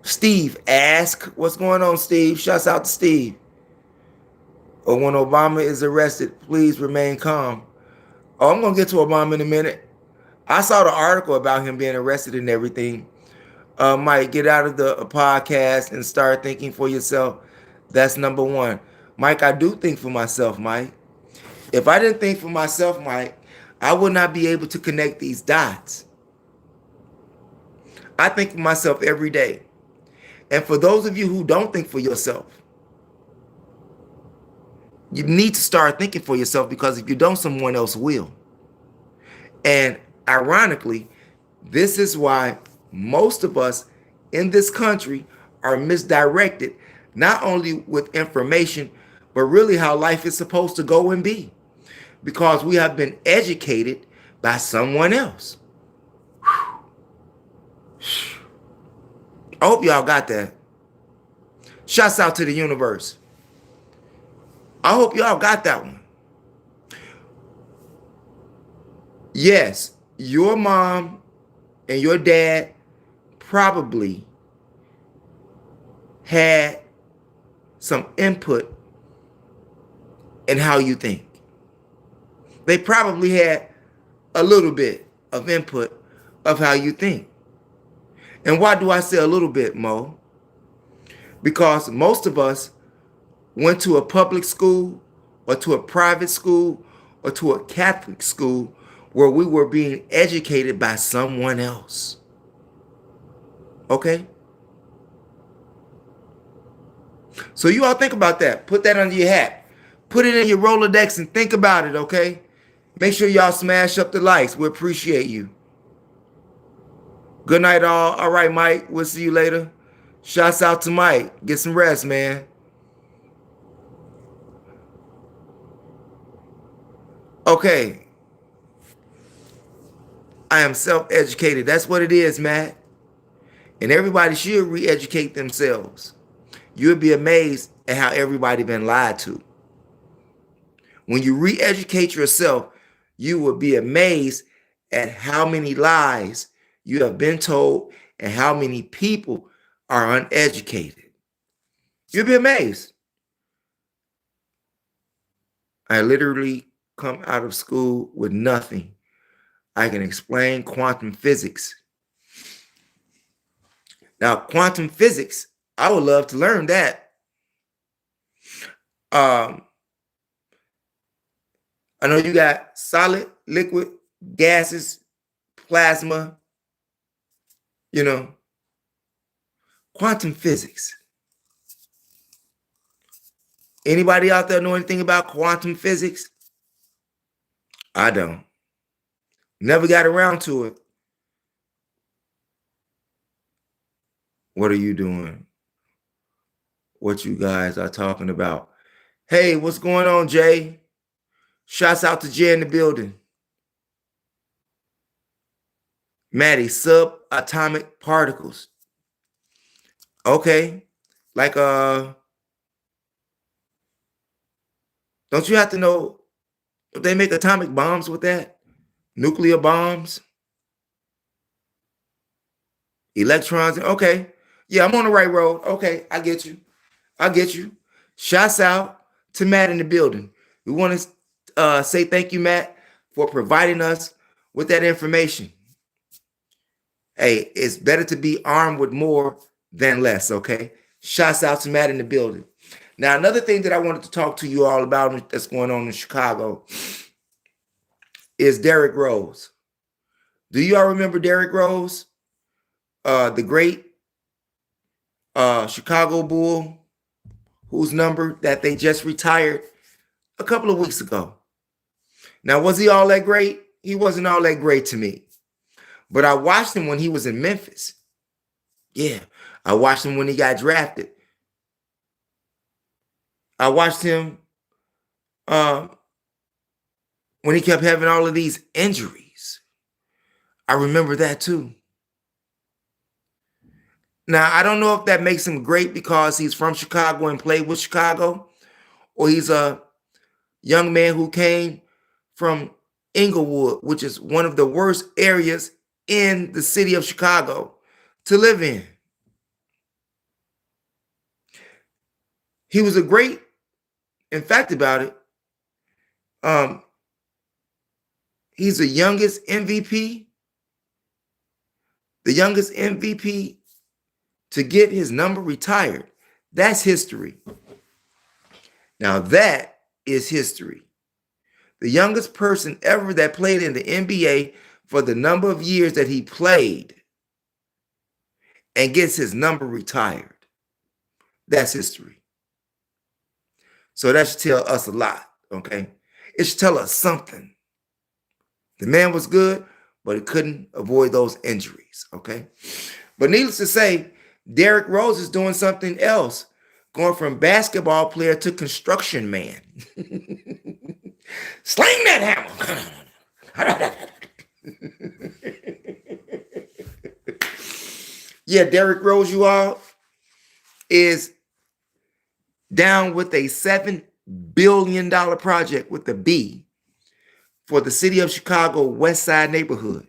Steve. Ask what's going on, Steve. Shouts out to Steve. Or when Obama is arrested, please remain calm. Oh, I'm gonna get to Obama in a minute. I saw the article about him being arrested and everything. Mike, get out of the podcast and start thinking for yourself. That's number one. Mike, I do think for myself, Mike. If I didn't think for myself, Mike, I would not be able to connect these dots. I think for myself every day. And for those of you who don't think for yourself, you need to start thinking for yourself, because if you don't, someone else will. And ironically, this is why most of us in this country are misdirected, not only with information, but really how life is supposed to go and be, because we have been educated by someone else. I hope y'all got that. Shouts out to the universe. I hope y'all got that one. Yes, your mom and your dad probably had some input in how you think. They probably had a little bit of input of how you think. And why do I say a little bit, Mo? Because most of us went to a public school or to a private school or to a Catholic school where we were being educated by someone else. Okay? So you all think about that. Put that under your hat. Put it in your Rolodex and think about it, okay? Make sure y'all smash up the likes. We appreciate you. Good night, all. All right, Mike. We'll see you later. Shouts out to Mike. Get some rest, man. Okay. I am self-educated. That's what it is, Matt. And everybody should re-educate themselves. You'll be amazed at how everybody been lied to. When you re-educate yourself, you will be amazed at how many lies you have been told and how many people are uneducated. You'll be amazed. I literally come out of school with nothing. I can explain quantum physics. Now, quantum physics, I would love to learn that. I know you got solid, liquid, gases, plasma, quantum physics. Anybody out there know anything about quantum physics? I don't. Never got around to it. What are you doing? What you guys are talking about? Hey, what's going on, Jay? Shouts out to Jay in the building. Maddie, subatomic particles. Okay. Like, don't you have to know if they make atomic bombs with that? Nuclear bombs? Electrons? Okay. Yeah, I'm on the right road. Okay, I get you. Shouts out to Matt in the building. We want to say thank you, Matt, for providing us with that information. Hey, it's better to be armed with more than less, okay? Shouts out to Matt in the building. Now, another thing that I wanted to talk to you all about that's going on in Chicago is Derrick Rose. Do you all remember Derrick Rose? The great Chicago Bull, whose number that they just retired a couple of weeks ago. Now, was he all that great? He wasn't all that great to me. But I watched him when he was in Memphis. Yeah, I watched him when he got drafted. I watched him um, when he kept having all of these injuries. I remember that too. Now, I don't know if that makes him great because he's from Chicago and played with Chicago, or he's a young man who came from Inglewood, which is one of the worst areas in the city of Chicago to live in. He was a great, in fact about it, um, he's the youngest MVP, to get his number retired. That's history. Now that is history. The youngest person ever that played in the NBA for the number of years that he played and gets his number retired. That's history. So that should tell us a lot, okay? It should tell us something. The man was good, but he couldn't avoid those injuries, okay? But needless to say, Derrick Rose is doing something else, going from basketball player to construction man. Sling that hammer. Yeah, Derrick Rose, you all, is down with a $7 billion project with a B for the city of Chicago West Side neighborhood.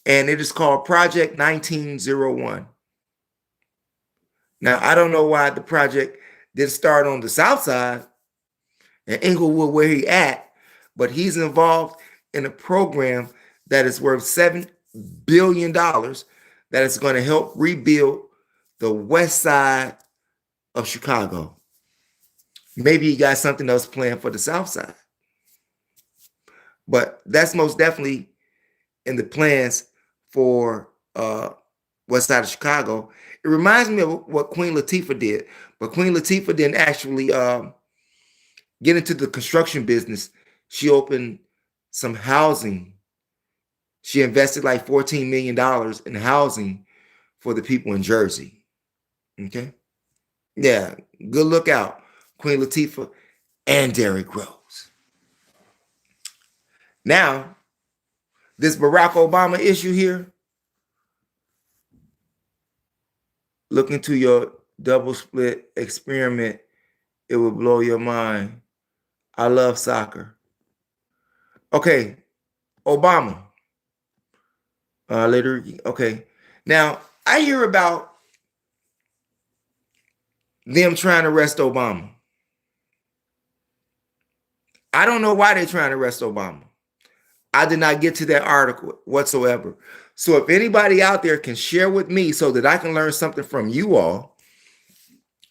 And it is called Project 1901. Now, I don't know why the project didn't start on the south side in Inglewood where he at, but he's involved in a program that is worth $7 billion that is going to help rebuild the west side of Chicago. Maybe he got something else planned for the south side. But that's most definitely in the plans for west side of Chicago. It reminds me of what Queen Latifah did, but Queen Latifah didn't actually get into the construction business. She opened some housing. She invested like $14 million in housing for the people in Jersey. Okay? Yeah, good look out, Queen Latifah and Derrick Rose. Now, this Barack Obama issue here, look into your double split experiment. It will blow your mind. I love soccer. Okay, Obama. Later, okay. Now, I hear about them trying to arrest Obama. I don't know why they're trying to arrest Obama. I did not get to that article whatsoever. So if anybody out there can share with me so that I can learn something from you all,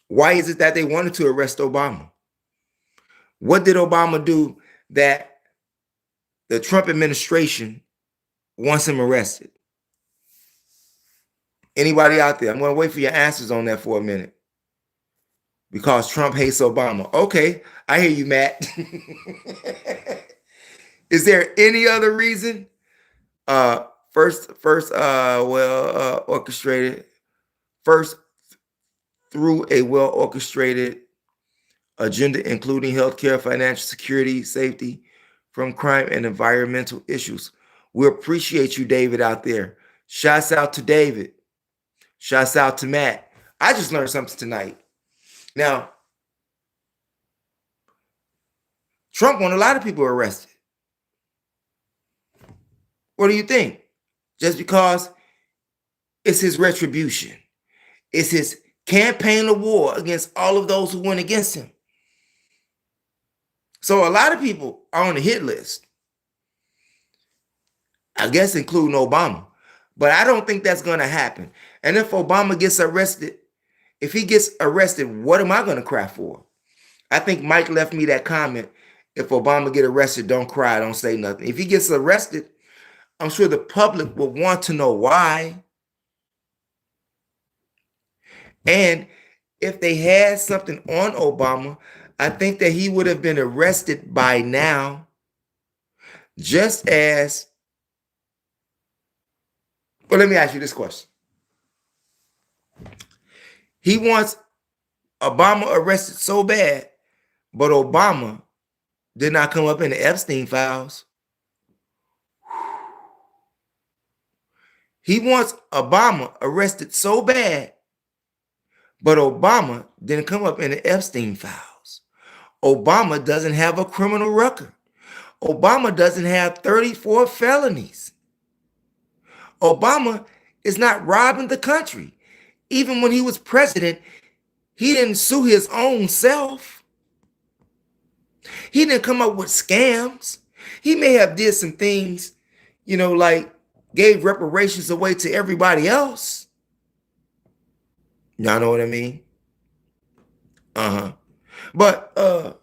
why is it that they wanted to arrest Obama? What did Obama do that the Trump administration wants him arrested? Anybody out there? I'm going to wait for your answers on that for a minute. Because Trump hates Obama. Okay, I hear you, Matt. Is there any other reason? Orchestrated. First, through a well-orchestrated agenda, including healthcare, financial security, safety from crime, and environmental issues. We appreciate you, David, out there. Shouts out to David. Shouts out to Matt. I just learned something tonight. Now, Trump wanted a lot of people arrested. What do you think? Just because it's his retribution. It's his campaign of war against all of those who went against him. So a lot of people are on the hit list. I guess including Obama. But I don't think that's going to happen. And if Obama gets arrested, if he gets arrested, what am I going to cry for? I think Mike left me that comment. If Obama get arrested, don't cry, don't say nothing. If he gets arrested, I'm sure the public will want to know why. And if they had something on Obama, I think that he would have been arrested by now, just as. Well, let me ask you this question. He wants Obama arrested so bad, but Obama did not come up in the Epstein files. He wants Obama arrested so bad, but Obama didn't come up in the Epstein files. Obama doesn't have a criminal record. Obama doesn't have 34 felonies. Obama is not robbing the country. Even when he was president, he didn't sue his own self. He didn't come up with scams. He may have did some things, like gave reparations away to everybody else. Y'all know what I mean? But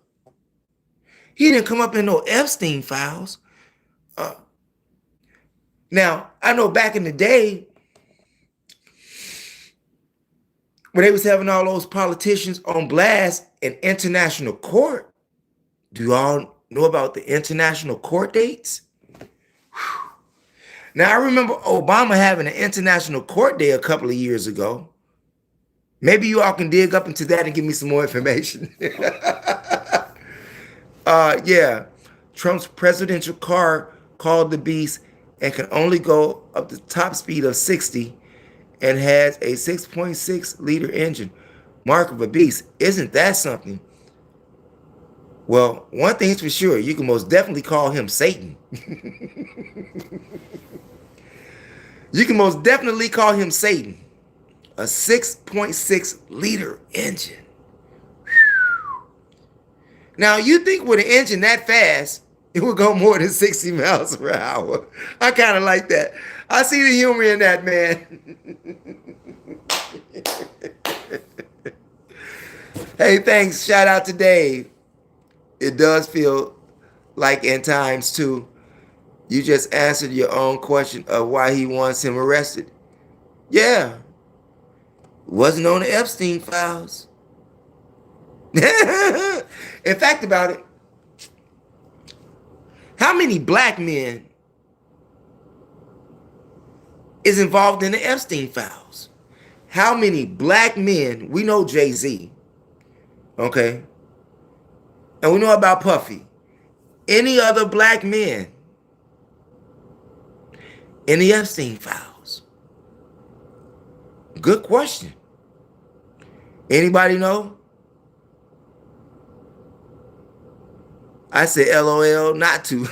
he didn't come up in no Epstein files. Now, I know back in the day, when they was having all those politicians on blast in international court, do you all know about the international court dates? Now, I remember Obama having an international court day a couple of years ago. Maybe you all can dig up into that and give me some more information. Yeah. Trump's presidential car called the Beast and can only go up to top speed of 60 and has a 6.6 liter engine. Mark of a beast. Isn't that something? Well, one thing's for sure, you can most definitely call him Satan. You can most definitely call him Satan. A 6.6 liter engine. Now, you think with an engine that fast, it would go more than 60 miles per hour. I kind of like that. I see the humor in that, man. Hey, thanks. Shout out to Dave. It does feel like in times, too, you just answered your own question of why he wants him arrested. Yeah. Wasn't on the Epstein files. In fact about it, how many black men is involved in the Epstein files? How many black men? We know Jay-Z, okay? And we know about Puffy. Any other black men in the Epstein files? Good question. Anybody know? I said LOL not to.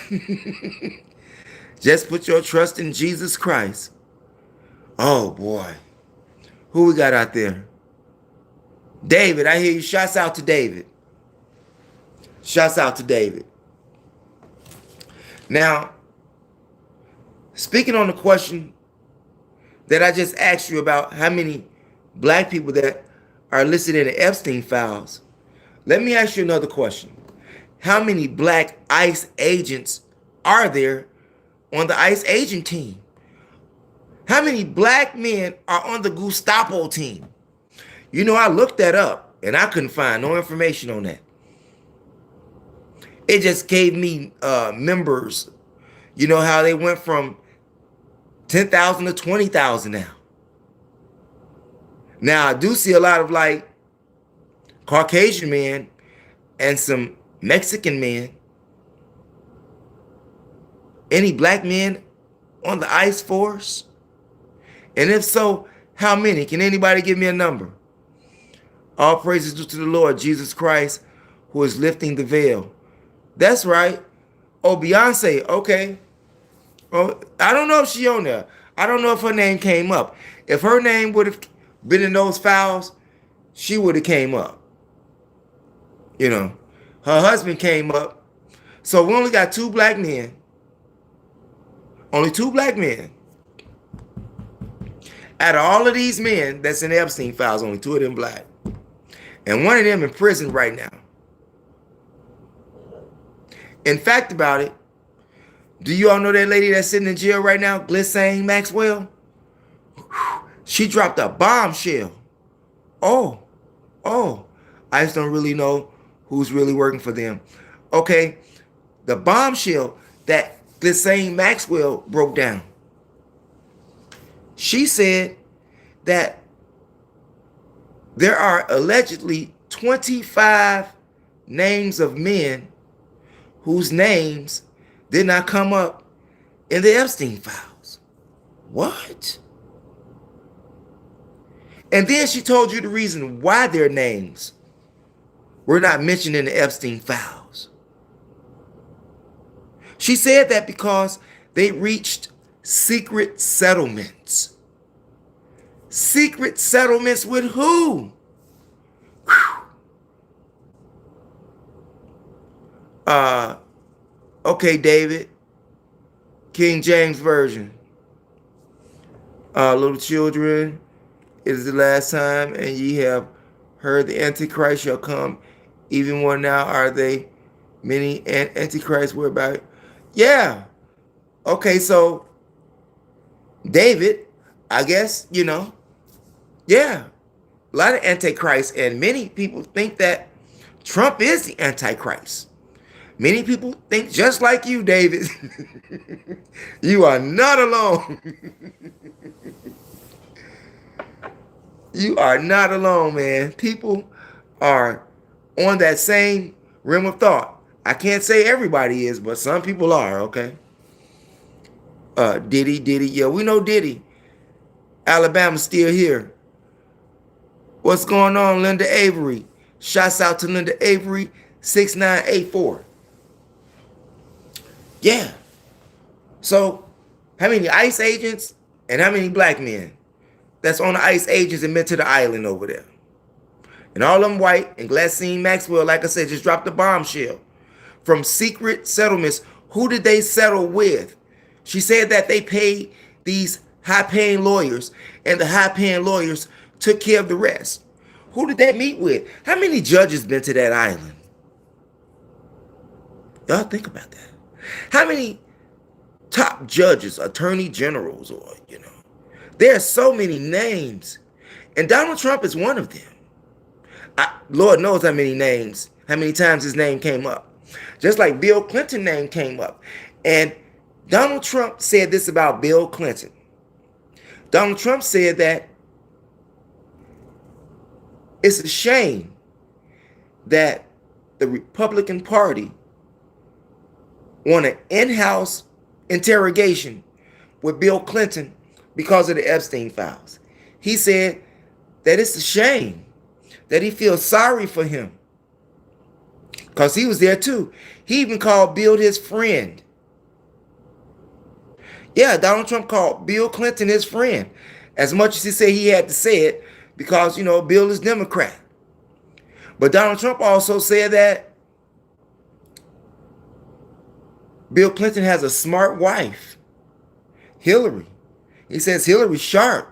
Just put your trust in Jesus Christ. Oh boy. Who we got out there? David, I hear you. Shouts out to David. Shouts out to David. Now, speaking on the question that I just asked you about how many black people that are listed in the Epstein files, let me ask you another question. How many black ICE agents are there on the ICE agent team? How many black men are on the Gestapo team? I looked that up and I couldn't find no information on that. It just gave me members. You know how they went from 10,000 to 20,000 now. Now, I do see a lot of like Caucasian men and some Mexican men. Any black men on the ICE force? And if so, how many? Can anybody give me a number? All praises due to the Lord Jesus Christ, who is lifting the veil. That's right. Oh, Beyonce. Okay. Oh, I don't know if she on there. I don't know if her name came up. If her name would have been in those files, she would have came up. Her husband came up. So we only got 2 black men. Only 2 black men. Out of all of these men that's in the Epstein files, only 2 of them black. And one of them in prison right now. In fact about it, do you all know that lady that's sitting in jail right now, Ghislaine Maxwell? She dropped a bombshell. Oh, I just don't really know who's really working for them. Okay, the bombshell that Ghislaine Maxwell broke down. She said that there are allegedly 25 names of men whose names did not come up in the Epstein files. What? And then she told you the reason why their names were not mentioned in the Epstein files. She said that because they reached secret settlements. Secret settlements with who? Okay, David. King James Version. Little children, it is the last time, and ye have heard the Antichrist shall come. Even more now are they many Antichrists whereby. Yeah. Okay, so David, I guess, yeah. A lot of Antichrists, and many people think that Trump is the Antichrist. Many people think just like you, David. You are not alone. You are not alone, man. People are on that same rim of thought. I can't say everybody is, but some people are, okay? Diddy. Yeah, we know Diddy. Alabama's still here. What's going on, Linda Avery? Shouts out to Linda Avery, 6984. Yeah. So, how many ICE agents and how many black men that's on the ICE agents admit to the island over there? And all them white, and Glasine Maxwell, like I said, just dropped a bombshell. From secret settlements, who did they settle with? She said that they paid these high-paying lawyers, and the high-paying lawyers took care of the rest. Who did they meet with? How many judges been to that island? Y'all think about that. How many top judges, attorney generals, or, there are so many names. And Donald Trump is one of them. Lord knows how many names, how many times his name came up. Just like Bill Clinton's name came up. And Donald Trump said this about Bill Clinton. Donald Trump said that it's a shame that the Republican Party want an in-house interrogation with Bill Clinton because of the Epstein files. He said that it's a shame, that he feels sorry for him because he was there too. He even called Bill his friend. Yeah, Donald Trump called Bill Clinton his friend, as much as he said he had to say it because, Bill is Democrat. But Donald Trump also said that Bill Clinton has a smart wife, Hillary. He says Hillary's sharp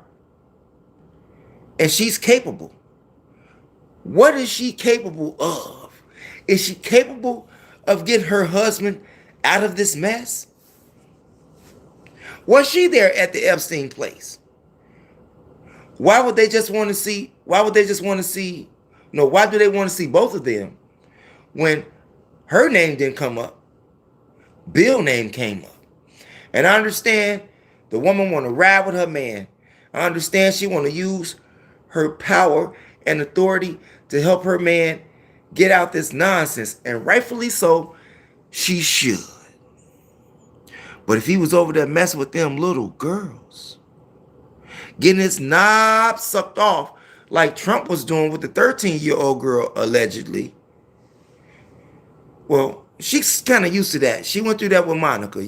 and she's capable. What is she capable of? Is she capable of getting her husband out of this mess? Was she there at the Epstein place? Why would they just want to see? Why do they want to see both of them when her name didn't come up? Bill's name came up. And I understand the woman want to ride with her man. I understand she want to use her power and authority to help her man get out this nonsense. And rightfully so, she should. But if he was over there messing with them little girls, getting his knob sucked off like Trump was doing with the 13-year-old girl, allegedly, well, she's kind of used to that. She went through that with Monica,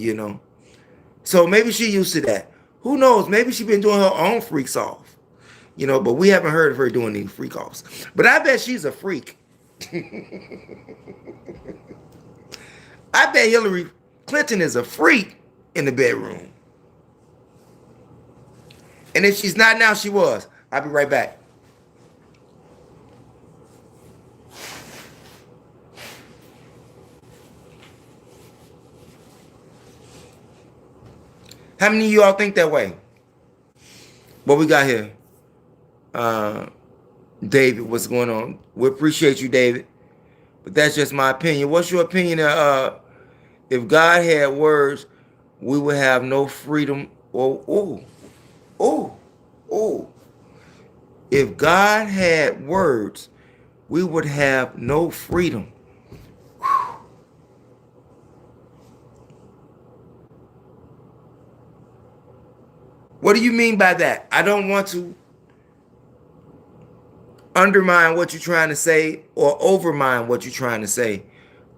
So maybe she used to that. Who knows? Maybe she's been doing her own freaks off, but we haven't heard of her doing any freak offs. But I bet she's a freak. I bet Hillary Clinton is a freak in the bedroom. And if she's not now, she was. I'll be right back. How many of you all think that way? What we got here? David, what's going on? We appreciate you, David. But that's just my opinion. What's your opinion? If God had words, we would have no freedom. Oh. If God had words, we would have no freedom. What do you mean by that? I don't want to undermine what you're trying to say or overmine what you're trying to say.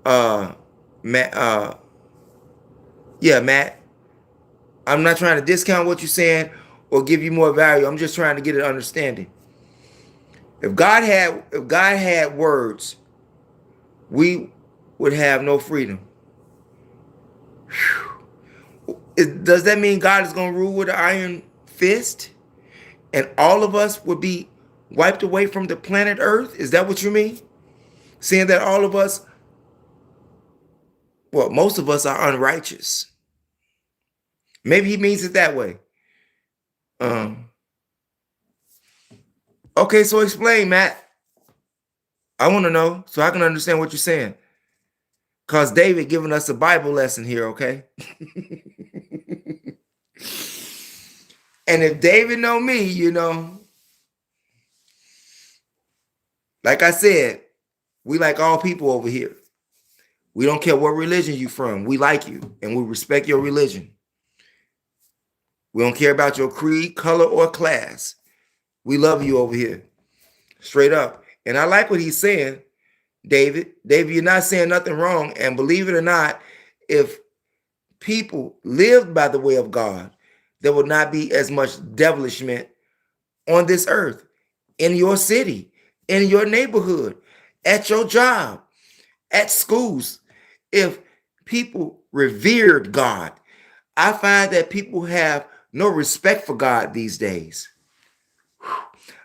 Matt, yeah, Matt. I'm not trying to discount what you're saying or give you more value. I'm just trying to get an understanding. If God had words, we would have no freedom. Does that mean God is going to rule with an iron fist and all of us would be wiped away from the planet Earth? Is that what you mean? Saying that all of us, well, most of us are unrighteous. Maybe he means it that way. Um, okay, so explain, Matt. I want to know so I can understand what you're saying. Cause David giving us a Bible lesson here, okay? And if David know me, like I said, we like all people over here. We don't care what religion you from. We like you and we respect your religion. We don't care about your creed, color, or class. We love you over here. Straight up. And I like what he's saying, David. David, you're not saying nothing wrong. And believe it or not, if people lived by the way of God, there would not be as much devilishment on this earth, in your city, in your neighborhood, at your job, at schools. If people revered God, I find that people have no respect for God these days.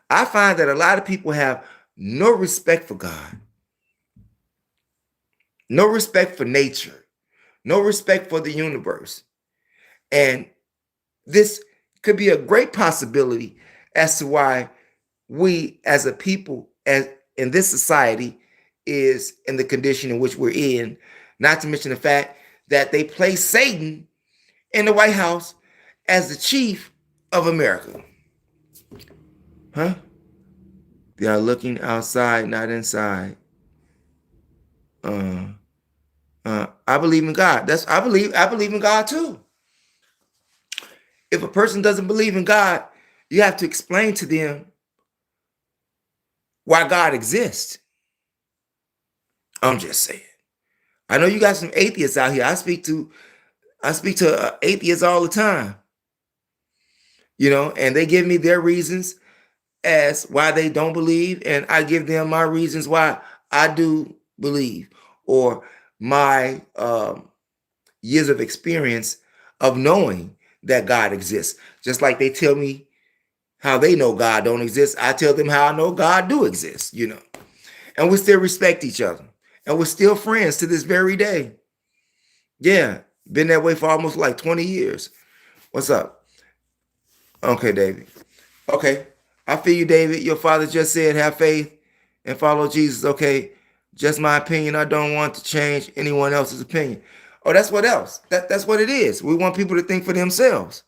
I find that a lot of people have no respect for God, no respect for nature, no respect for the universe. And this could be a great possibility as to why we as a people, as in this society, is in the condition in which we're in, not to mention the fact that they place Satan in the White House as the chief of America. Huh? They are looking outside, not inside. I believe in God. I believe in God too. If a person doesn't believe in God, you have to explain to them why God exists. I'm just saying. I know you got some atheists out here. I speak to atheists all the time, and they give me their reasons as why they don't believe, and I give them my reasons why I do believe, or my years of experience of knowing that God exists. Just like they tell me how they know God don't exist, I tell them how I know God do exist, and we still respect each other, and we're still friends to this very day. Yeah, been that way for almost like 20 years. What's up? Okay, David. Okay, I feel you, David. Your father just said have faith and follow Jesus. Okay, just my opinion. I don't want to change anyone else's opinion. Oh, that's what else. That's what it is. We want people to think for themselves.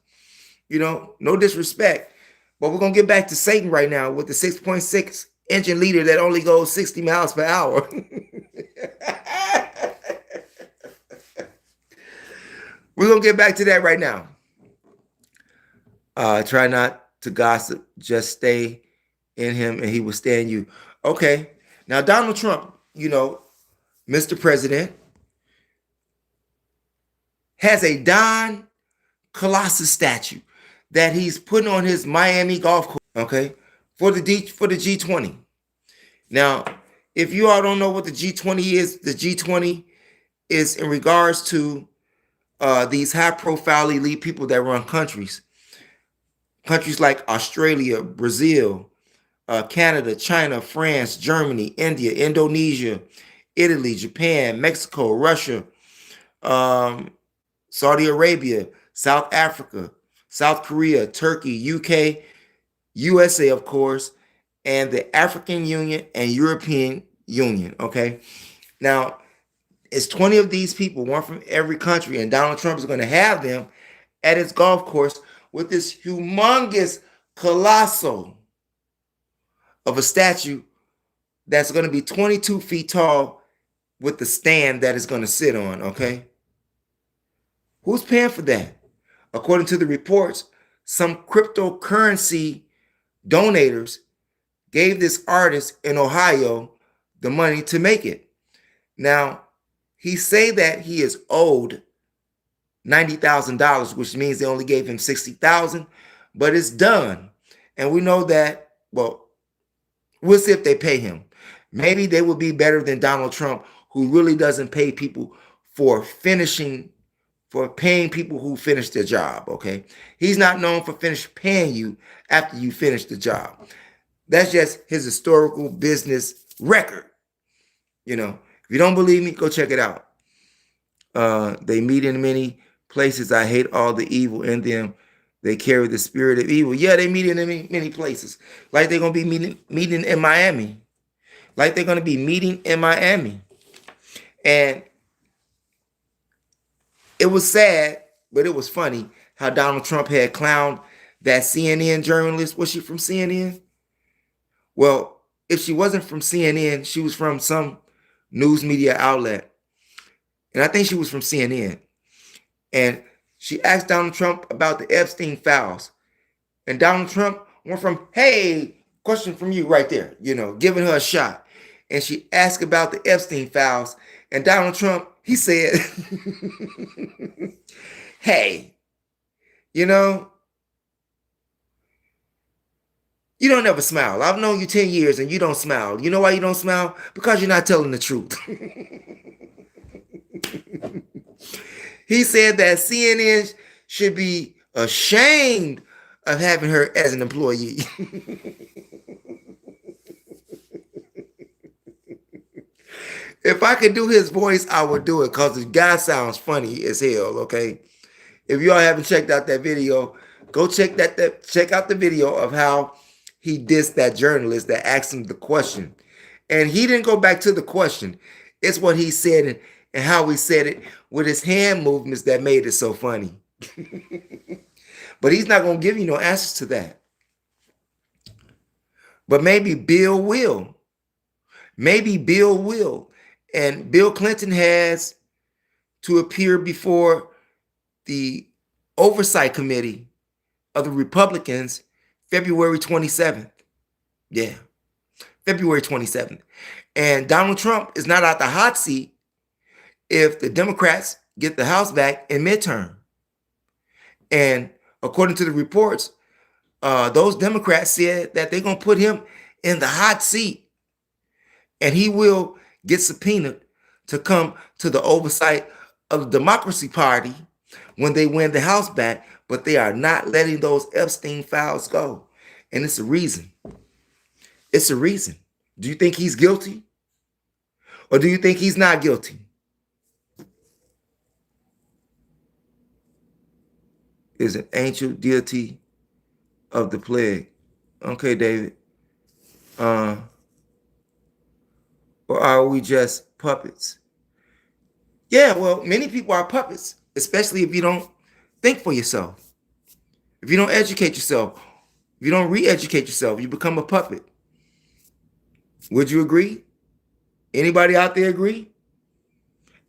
No disrespect. But we're gonna get back to Satan right now with the 6.6 engine leader that only goes 60 miles per hour. We're gonna get back to that right now. Try not to gossip. Just stay in him and he will stay in you. Okay. Now, Donald Trump, Mr. President, has a Don Colossus statue that he's putting on his Miami golf course, okay, for the G20. Now, if you all don't know what the G20 is, the G20 is in regards to these high-profile elite people that run countries like Australia, Brazil, Canada, China, France, Germany, India, Indonesia, Italy, Japan, Mexico, Russia, Saudi Arabia, South Africa, South Korea, Turkey, UK, USA, of course, and the African Union and European Union. Okay. Now, it's 20 of these people, one from every country, and Donald Trump is going to have them at his golf course with this humongous, colossal of a statue that's going to be 22 feet tall with the stand that it's going to sit on, okay? Who's paying for that? According to the reports, some cryptocurrency donators gave this artist in Ohio the money to make it. Now, he say that he is owed $90,000, which means they only gave him $60,000, but it's done. And we know that, well, we'll see if they pay him. Maybe they will be better than Donald Trump, who really doesn't pay people for paying people who finish their job, okay? He's not known for paying you after you finish the job. That's just his historical business record. You know, if you don't believe me, go check it out. They meet in many places. I hate all the evil in them. They carry the spirit of evil. Yeah, they meet in many places. Like they're going to be meeting in Miami. Like they're going to be meeting in Miami. And it was sad, but it was funny how Donald Trump had clowned that CNN journalist. Was she from CNN? Well, if she wasn't from CNN, she was from some news media outlet. And I think she was from CNN. And she asked Donald Trump about the Epstein files. And Donald Trump went from, hey, question from you right there, you know, giving her a shot. And she asked about the Epstein files. And Donald Trump, he said, hey, you know, you don't ever smile. I've known you 10 years and you don't smile. You know why you don't smile? Because you're not telling the truth. He said that CNN should be ashamed of having her as an employee. If I could do his voice, I would do it because the guy sounds funny as hell, okay? If y'all haven't checked out that video, go check out the video of how he dissed that journalist that asked him the question. And he didn't go back to the question. It's what he said and how he said it with his hand movements that made it so funny. But he's not going to give you no answers to that. But maybe Bill will. Maybe Bill will. And Bill Clinton has to appear before the Oversight Committee of the Republicans February 27th. Yeah, February 27th. And Donald Trump is not out the hot seat if the Democrats get the House back in midterm. And according to the reports, those Democrats said that they're going to put him in the hot seat. And he will get subpoenaed to come to the oversight of the Democracy Party when they win the House back, but they are not letting those Epstein files go. And it's a reason. It's a reason. Do you think he's guilty? Or do you think he's not guilty? Is an ancient deity of the plague. Okay, David. Or are we just puppets? Yeah, well, many people are puppets, especially if you don't think for yourself. If you don't educate yourself, if you don't re-educate yourself, you become a puppet. Would you agree? Anybody out there agree?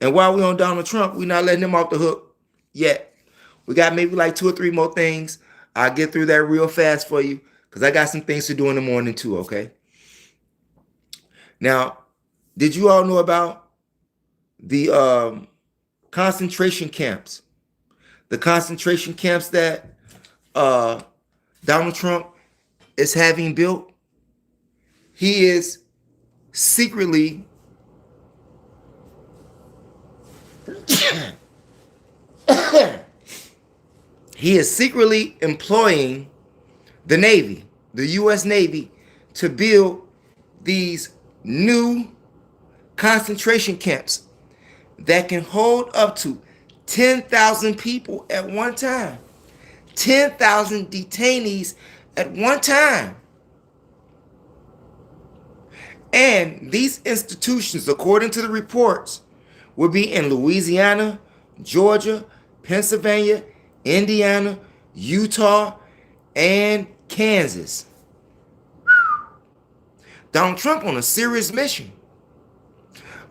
And while we're on Donald Trump, we're not letting him off the hook yet. We got maybe like 2 or 3 more things. I'll get through that real fast for you because I got some things to do in the morning too, okay? Now, did you all know about the concentration camps? The concentration camps that Donald Trump is having built? He is secretly employing the Navy, the U.S. Navy, to build these new concentration camps that can hold up to 10,000 people at one time. 10,000 detainees at one time. And these institutions, according to the reports, will be in Louisiana, Georgia, Pennsylvania, Indiana, Utah, and Kansas. Donald Trump on a serious mission.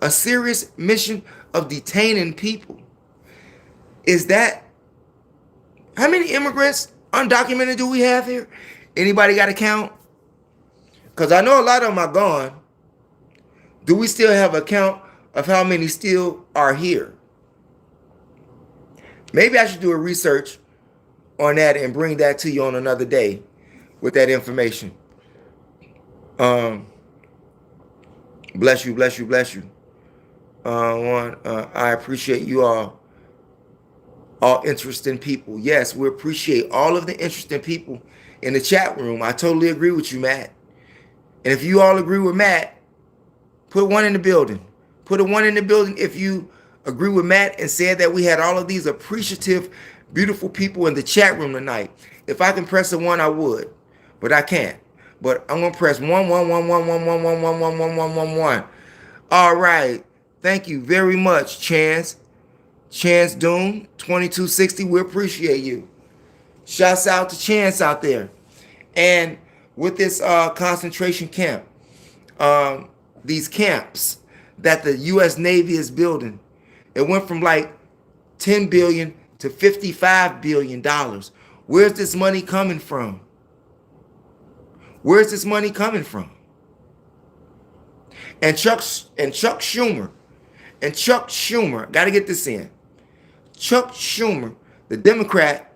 A serious mission of detaining people. Is that, how many immigrants undocumented do we have here? Anybody got a count? Because I know a lot of them are gone. Do we still have a count of how many still are here? Maybe I should do a research on that and bring that to you on another day with that information. Bless you, bless you, bless you. I appreciate you all interesting people. Yes, we appreciate all of the interesting people in the chat room. I totally agree with you, Matt. And if you all agree with Matt, put one in the building. Put a one in the building if you agree with Matt and said that we had all of these appreciative, beautiful people in the chat room tonight. If I can press a one, I would, but I can't. But I'm gonna press 1. All right. Thank you very much, Chance. Chance Doom 2260. We appreciate you. Shouts out to Chance out there. And with this concentration camp, these camps that the U.S. Navy is building, it went from like $10 billion to $55 billion. Where's this money coming from? Where's this money coming from? And Chuck Schumer, got to get this in. Chuck Schumer, the Democrat,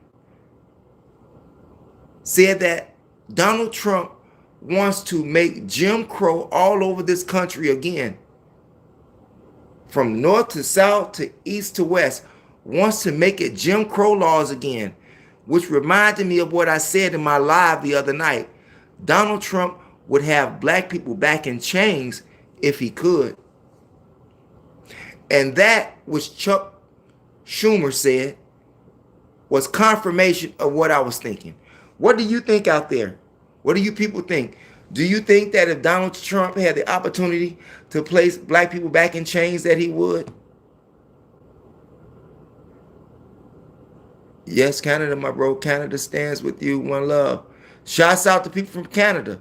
said that Donald Trump wants to make Jim Crow all over this country again. From north to south to east to west, wants to make it Jim Crow laws again, which reminded me of what I said in my live the other night. Donald Trump would have black people back in chains if he could. And that, which Chuck Schumer said, was confirmation of what I was thinking. What do you think out there? What do you people think? Do you think that if Donald Trump had the opportunity to place black people back in chains that he would? Yes, Canada, my bro. Canada stands with you. One love. Shouts out to people from Canada.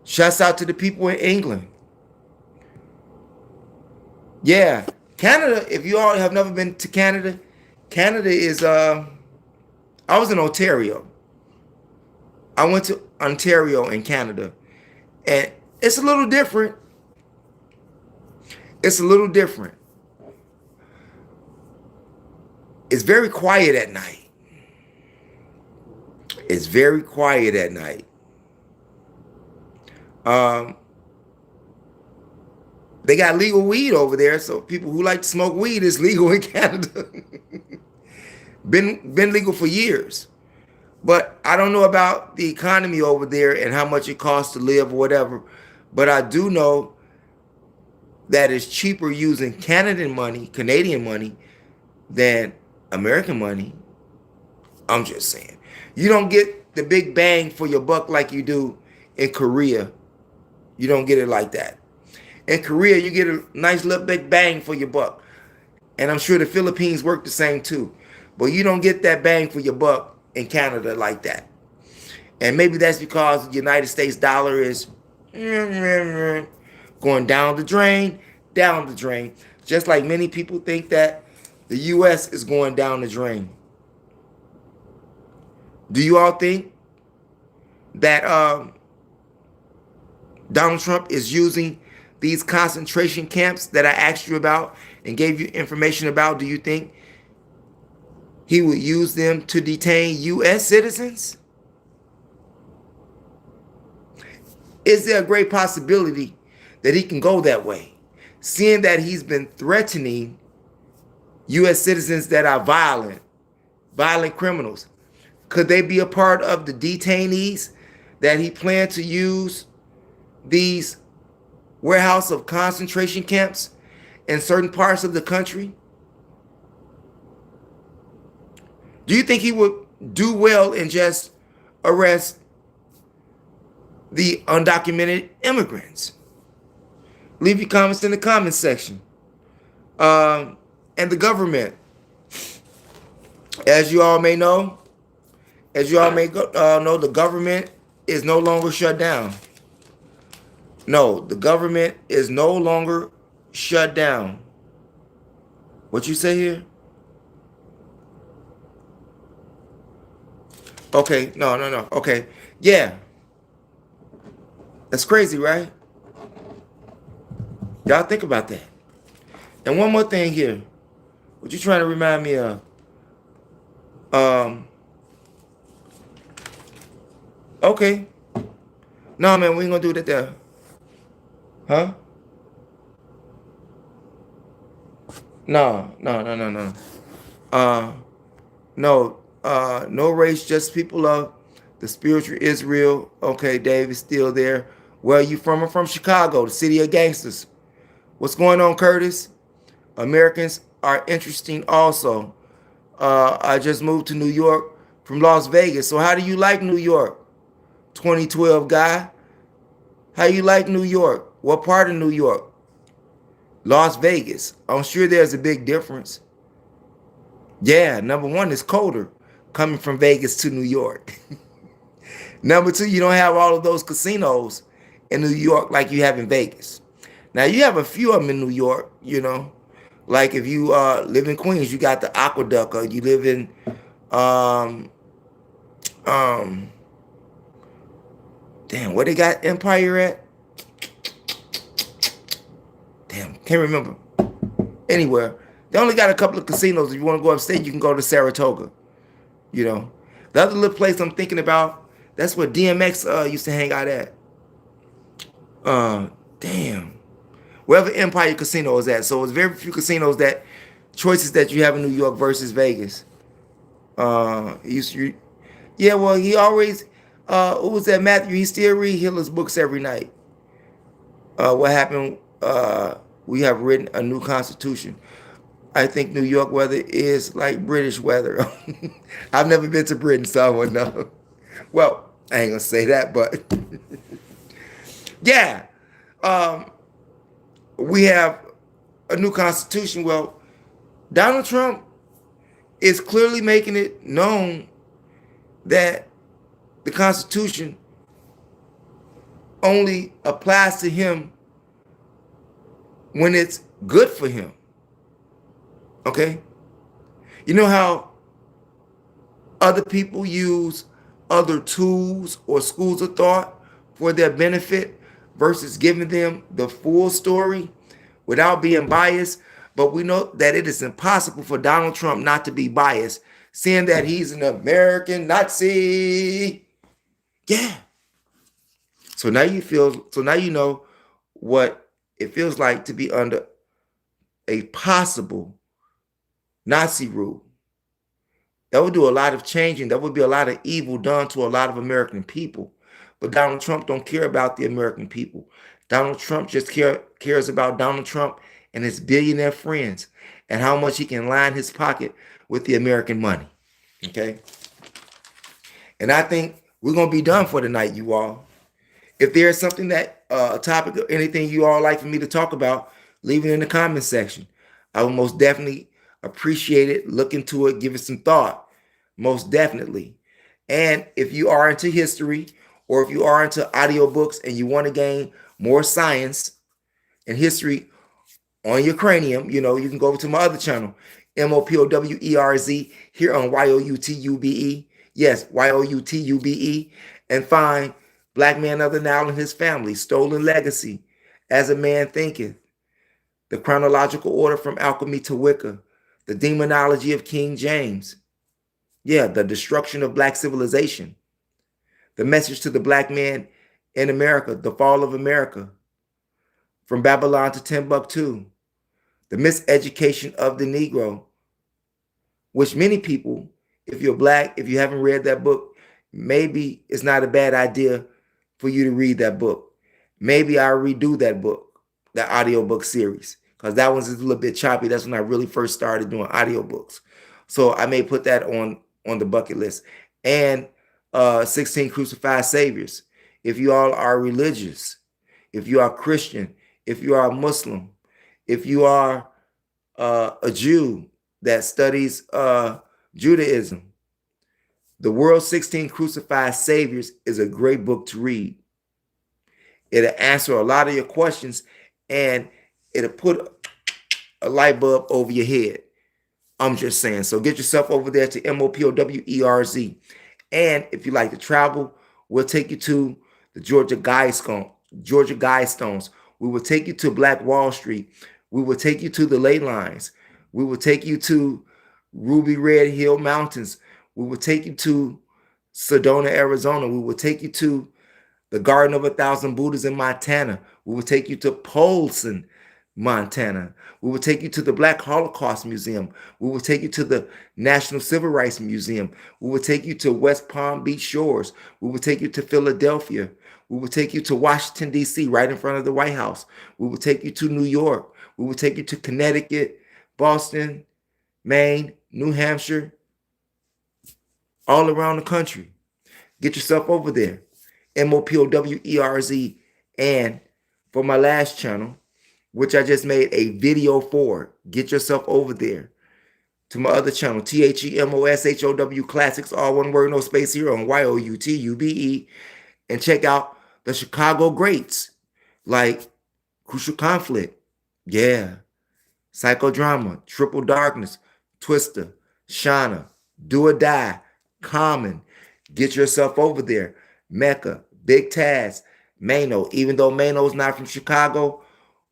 Shouts out to the people in England. Yeah, Canada, if you all have never been to Canada, Canada is, I was in Ontario. I went to Ontario in Canada, and it's a little different. It's a little different. It's very quiet at night. It's very quiet at night. They got legal weed over there, so people who like to smoke weed is legal in Canada. Been legal for years. But I don't know about the economy over there and how much it costs to live or whatever. But I do know that it's cheaper using Canadian money, than American money. I'm just saying. You don't get the big bang for your buck like you do in Korea. You don't get it like that. In Korea, you get a nice little big bang for your buck. And I'm sure the Philippines work the same too. But you don't get that bang for your buck in Canada like that. And maybe that's because the United States dollar is going down the drain. Just like many people think that the U.S. is going down the drain. Do you all think that Donald Trump is using these concentration camps that I asked you about and gave you information about? Do you think he would use them to detain U.S. citizens? Is there a great possibility that he can go that way, seeing that he's been threatening U.S. citizens that are violent criminals? Could they be a part of the detainees that he planned to use these warehouse of concentration camps in certain parts of the country? Do you think he would do well in just arrest the undocumented immigrants? Leave your comments in the comments section. And the government, as you all may know, the government is no longer shut down. No, the government is no longer shut down. What you say here? Okay, no, no, no. Okay, yeah, that's crazy, right? Y'all think about that. And one more thing here. What you trying to remind me of? Um, okay. No, man, we ain't gonna do that there. Huh? No, no, no, no, no. Uh, no, no race, just people of the spiritual Israel. Okay, Dave is still there. Where are you from? I'm from Chicago, the city of gangsters. What's going on, Curtis? Americans are interesting also. I just moved to New York from Las Vegas. So how do you like New York? 2012 guy. How you like New York? What part of New York? Las Vegas. I'm sure there's a big difference. Yeah, number one is colder coming from Vegas to New York. Number two, you don't have all of those casinos in New York like you have in Vegas. Now you have a few of them in New York, you know. Like if you live in Queens, you got the Aqueduct, or you live in um um damn, where they got Empire at? Damn, can't remember. Anywhere. They only got a couple of casinos. If you want to go upstate, you can go to Saratoga. You know. The other little place I'm thinking about, that's where DMX used to hang out at. Damn. Wherever Empire Casino is at. So it's very few casinos that choices that you have in New York versus Vegas. He used to, yeah, well, he always who was that Matthew? He still read Hitler's books every night. What happened? We have written a new constitution. I think New York weather is like British weather. I've never been to Britain, so I wouldn't know. Well, I ain't gonna say that, but yeah, um, we have a new constitution. Well, Donald Trump is clearly making it known that the Constitution only applies to him when it's good for him. Okay? You know how other people use other tools or schools of thought for their benefit versus giving them the full story without being biased? But we know that it is impossible for Donald Trump not to be biased, seeing that he's an American Nazi. Yeah. So now you know what it feels like to be under a possible Nazi rule. That would do a lot of changing. That would be a lot of evil done to a lot of American people. But Donald Trump don't care about the American people. Donald Trump just cares about Donald Trump and his billionaire friends and how much he can line his pocket with the American money. Okay? And I think we're going to be done for tonight, you all. If there's something that a topic or anything you all like for me to talk about, leave it in the comment section. I will most definitely appreciate it. Look into it, give it some thought. Most definitely. And if you are into history or if you are into audiobooks and you want to gain more science and history on your cranium, you know, you can go over to my other channel, MOPOWERZ, here on YOUTUBE. Yes, YOUTUBE, and find Black Man of the Nile and his family, Stolen Legacy, As a Man Thinketh, The Chronological Order from Alchemy to Wicca, The Demonology of King James, yeah, The Destruction of Black Civilization, The Message to the Black Man in America, The Fall of America, From Babylon to Timbuktu, The Miseducation of the Negro, which many people, if you're Black, if you haven't read that book, maybe it's not a bad idea for you to read that book. Maybe I'll redo that book, that audiobook series, because that one's a little bit choppy. That's when I really first started doing audiobooks. So I may put that on the bucket list. And 16 Crucified Saviors. If you all are religious, if you are Christian, if you are a Muslim, if you are a Jew that studies Judaism, The World's 16 Crucified Saviors is a great book to read. It'll answer a lot of your questions, and it'll put a light bulb over your head. I'm just saying. So get yourself over there to MOPOWERZ. And if you like to travel, we'll take you to the Georgia Guidestones. We will take you to Black Wall Street. We will take you to the ley lines. We will take you to Ruby Red Hill Mountains. We will take you to Sedona, Arizona. We will take you to the Garden of 1,000 Buddhas in Montana. We will take you to Polson, Montana. We will take you to the Black Holocaust Museum. We will take you to the National Civil Rights Museum. We will take you to West Palm Beach Shores. We will take you to Philadelphia. We will take you to Washington, D.C., right in front of the White House. We will take you to New York. We will take you to Connecticut, Boston, Maine, New Hampshire, all around the country. Get yourself over there. MOPOWERZ. And for my last channel, which I just made a video for, get yourself over there to my other channel, THEMOSHOW Classics, all one word, no space here, on YOUTUBE, and check out the Chicago greats like Crucial Conflict, yeah, Psychodrama, Triple Darkness, Twister, Shauna, Do or Die, Common. Get yourself over there. Mecca, Big Taz, Mano. Even though Mano's not from Chicago,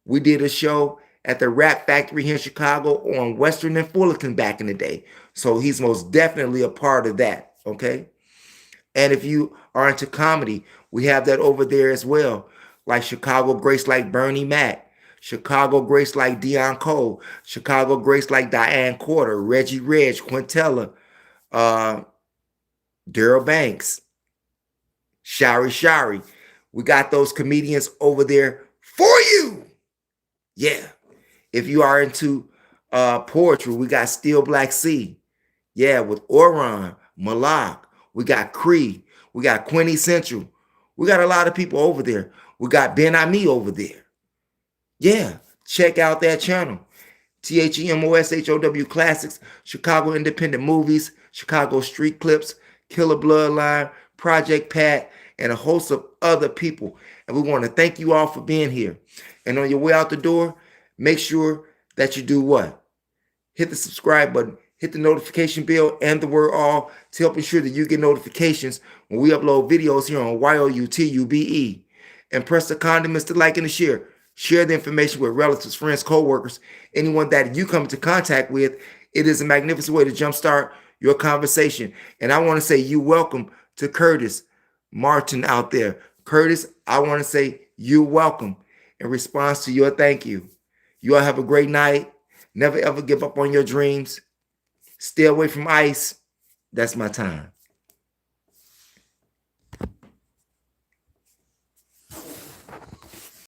we did a show at the Rap Factory here in Chicago on Western and Fullerton back in the day. So he's most definitely a part of that, okay? And if you are into comedy, we have that over there as well. Like Chicago greats like Bernie Mac, Chicago greats like Deion Cole, Chicago greats like Diane Porter, Reggie Reg, Quintella, Daryl Banks, Shari. We got those comedians over there for you. Yeah. If you are into poetry, we got Steel Black Sea. Yeah, with Oron, Malak. We got Cree. We got Quinny Central. We got a lot of people over there. We got Ben Ami over there. Yeah, check out that channel. THEMOSHOW Classics, Chicago Independent Movies, Chicago Street Clips, Killer Bloodline, Project Pat, and a host of other people. And we want to thank you all for being here. And on your way out the door, make sure that you do what? Hit the subscribe button, hit the notification bell, and the word all to help ensure that you get notifications when we upload videos here on YOUTUBE. And press the condiments to like and to share. Share the information with relatives, friends, co-workers, anyone that you come into contact with. It is a magnificent way to jumpstart your conversation. And I want to say you welcome to Curtis Martin out there. Curtis, I want to say you welcome in response to your thank you. You all have a great night. Never ever give up on your dreams. Stay away from ice. That's my time.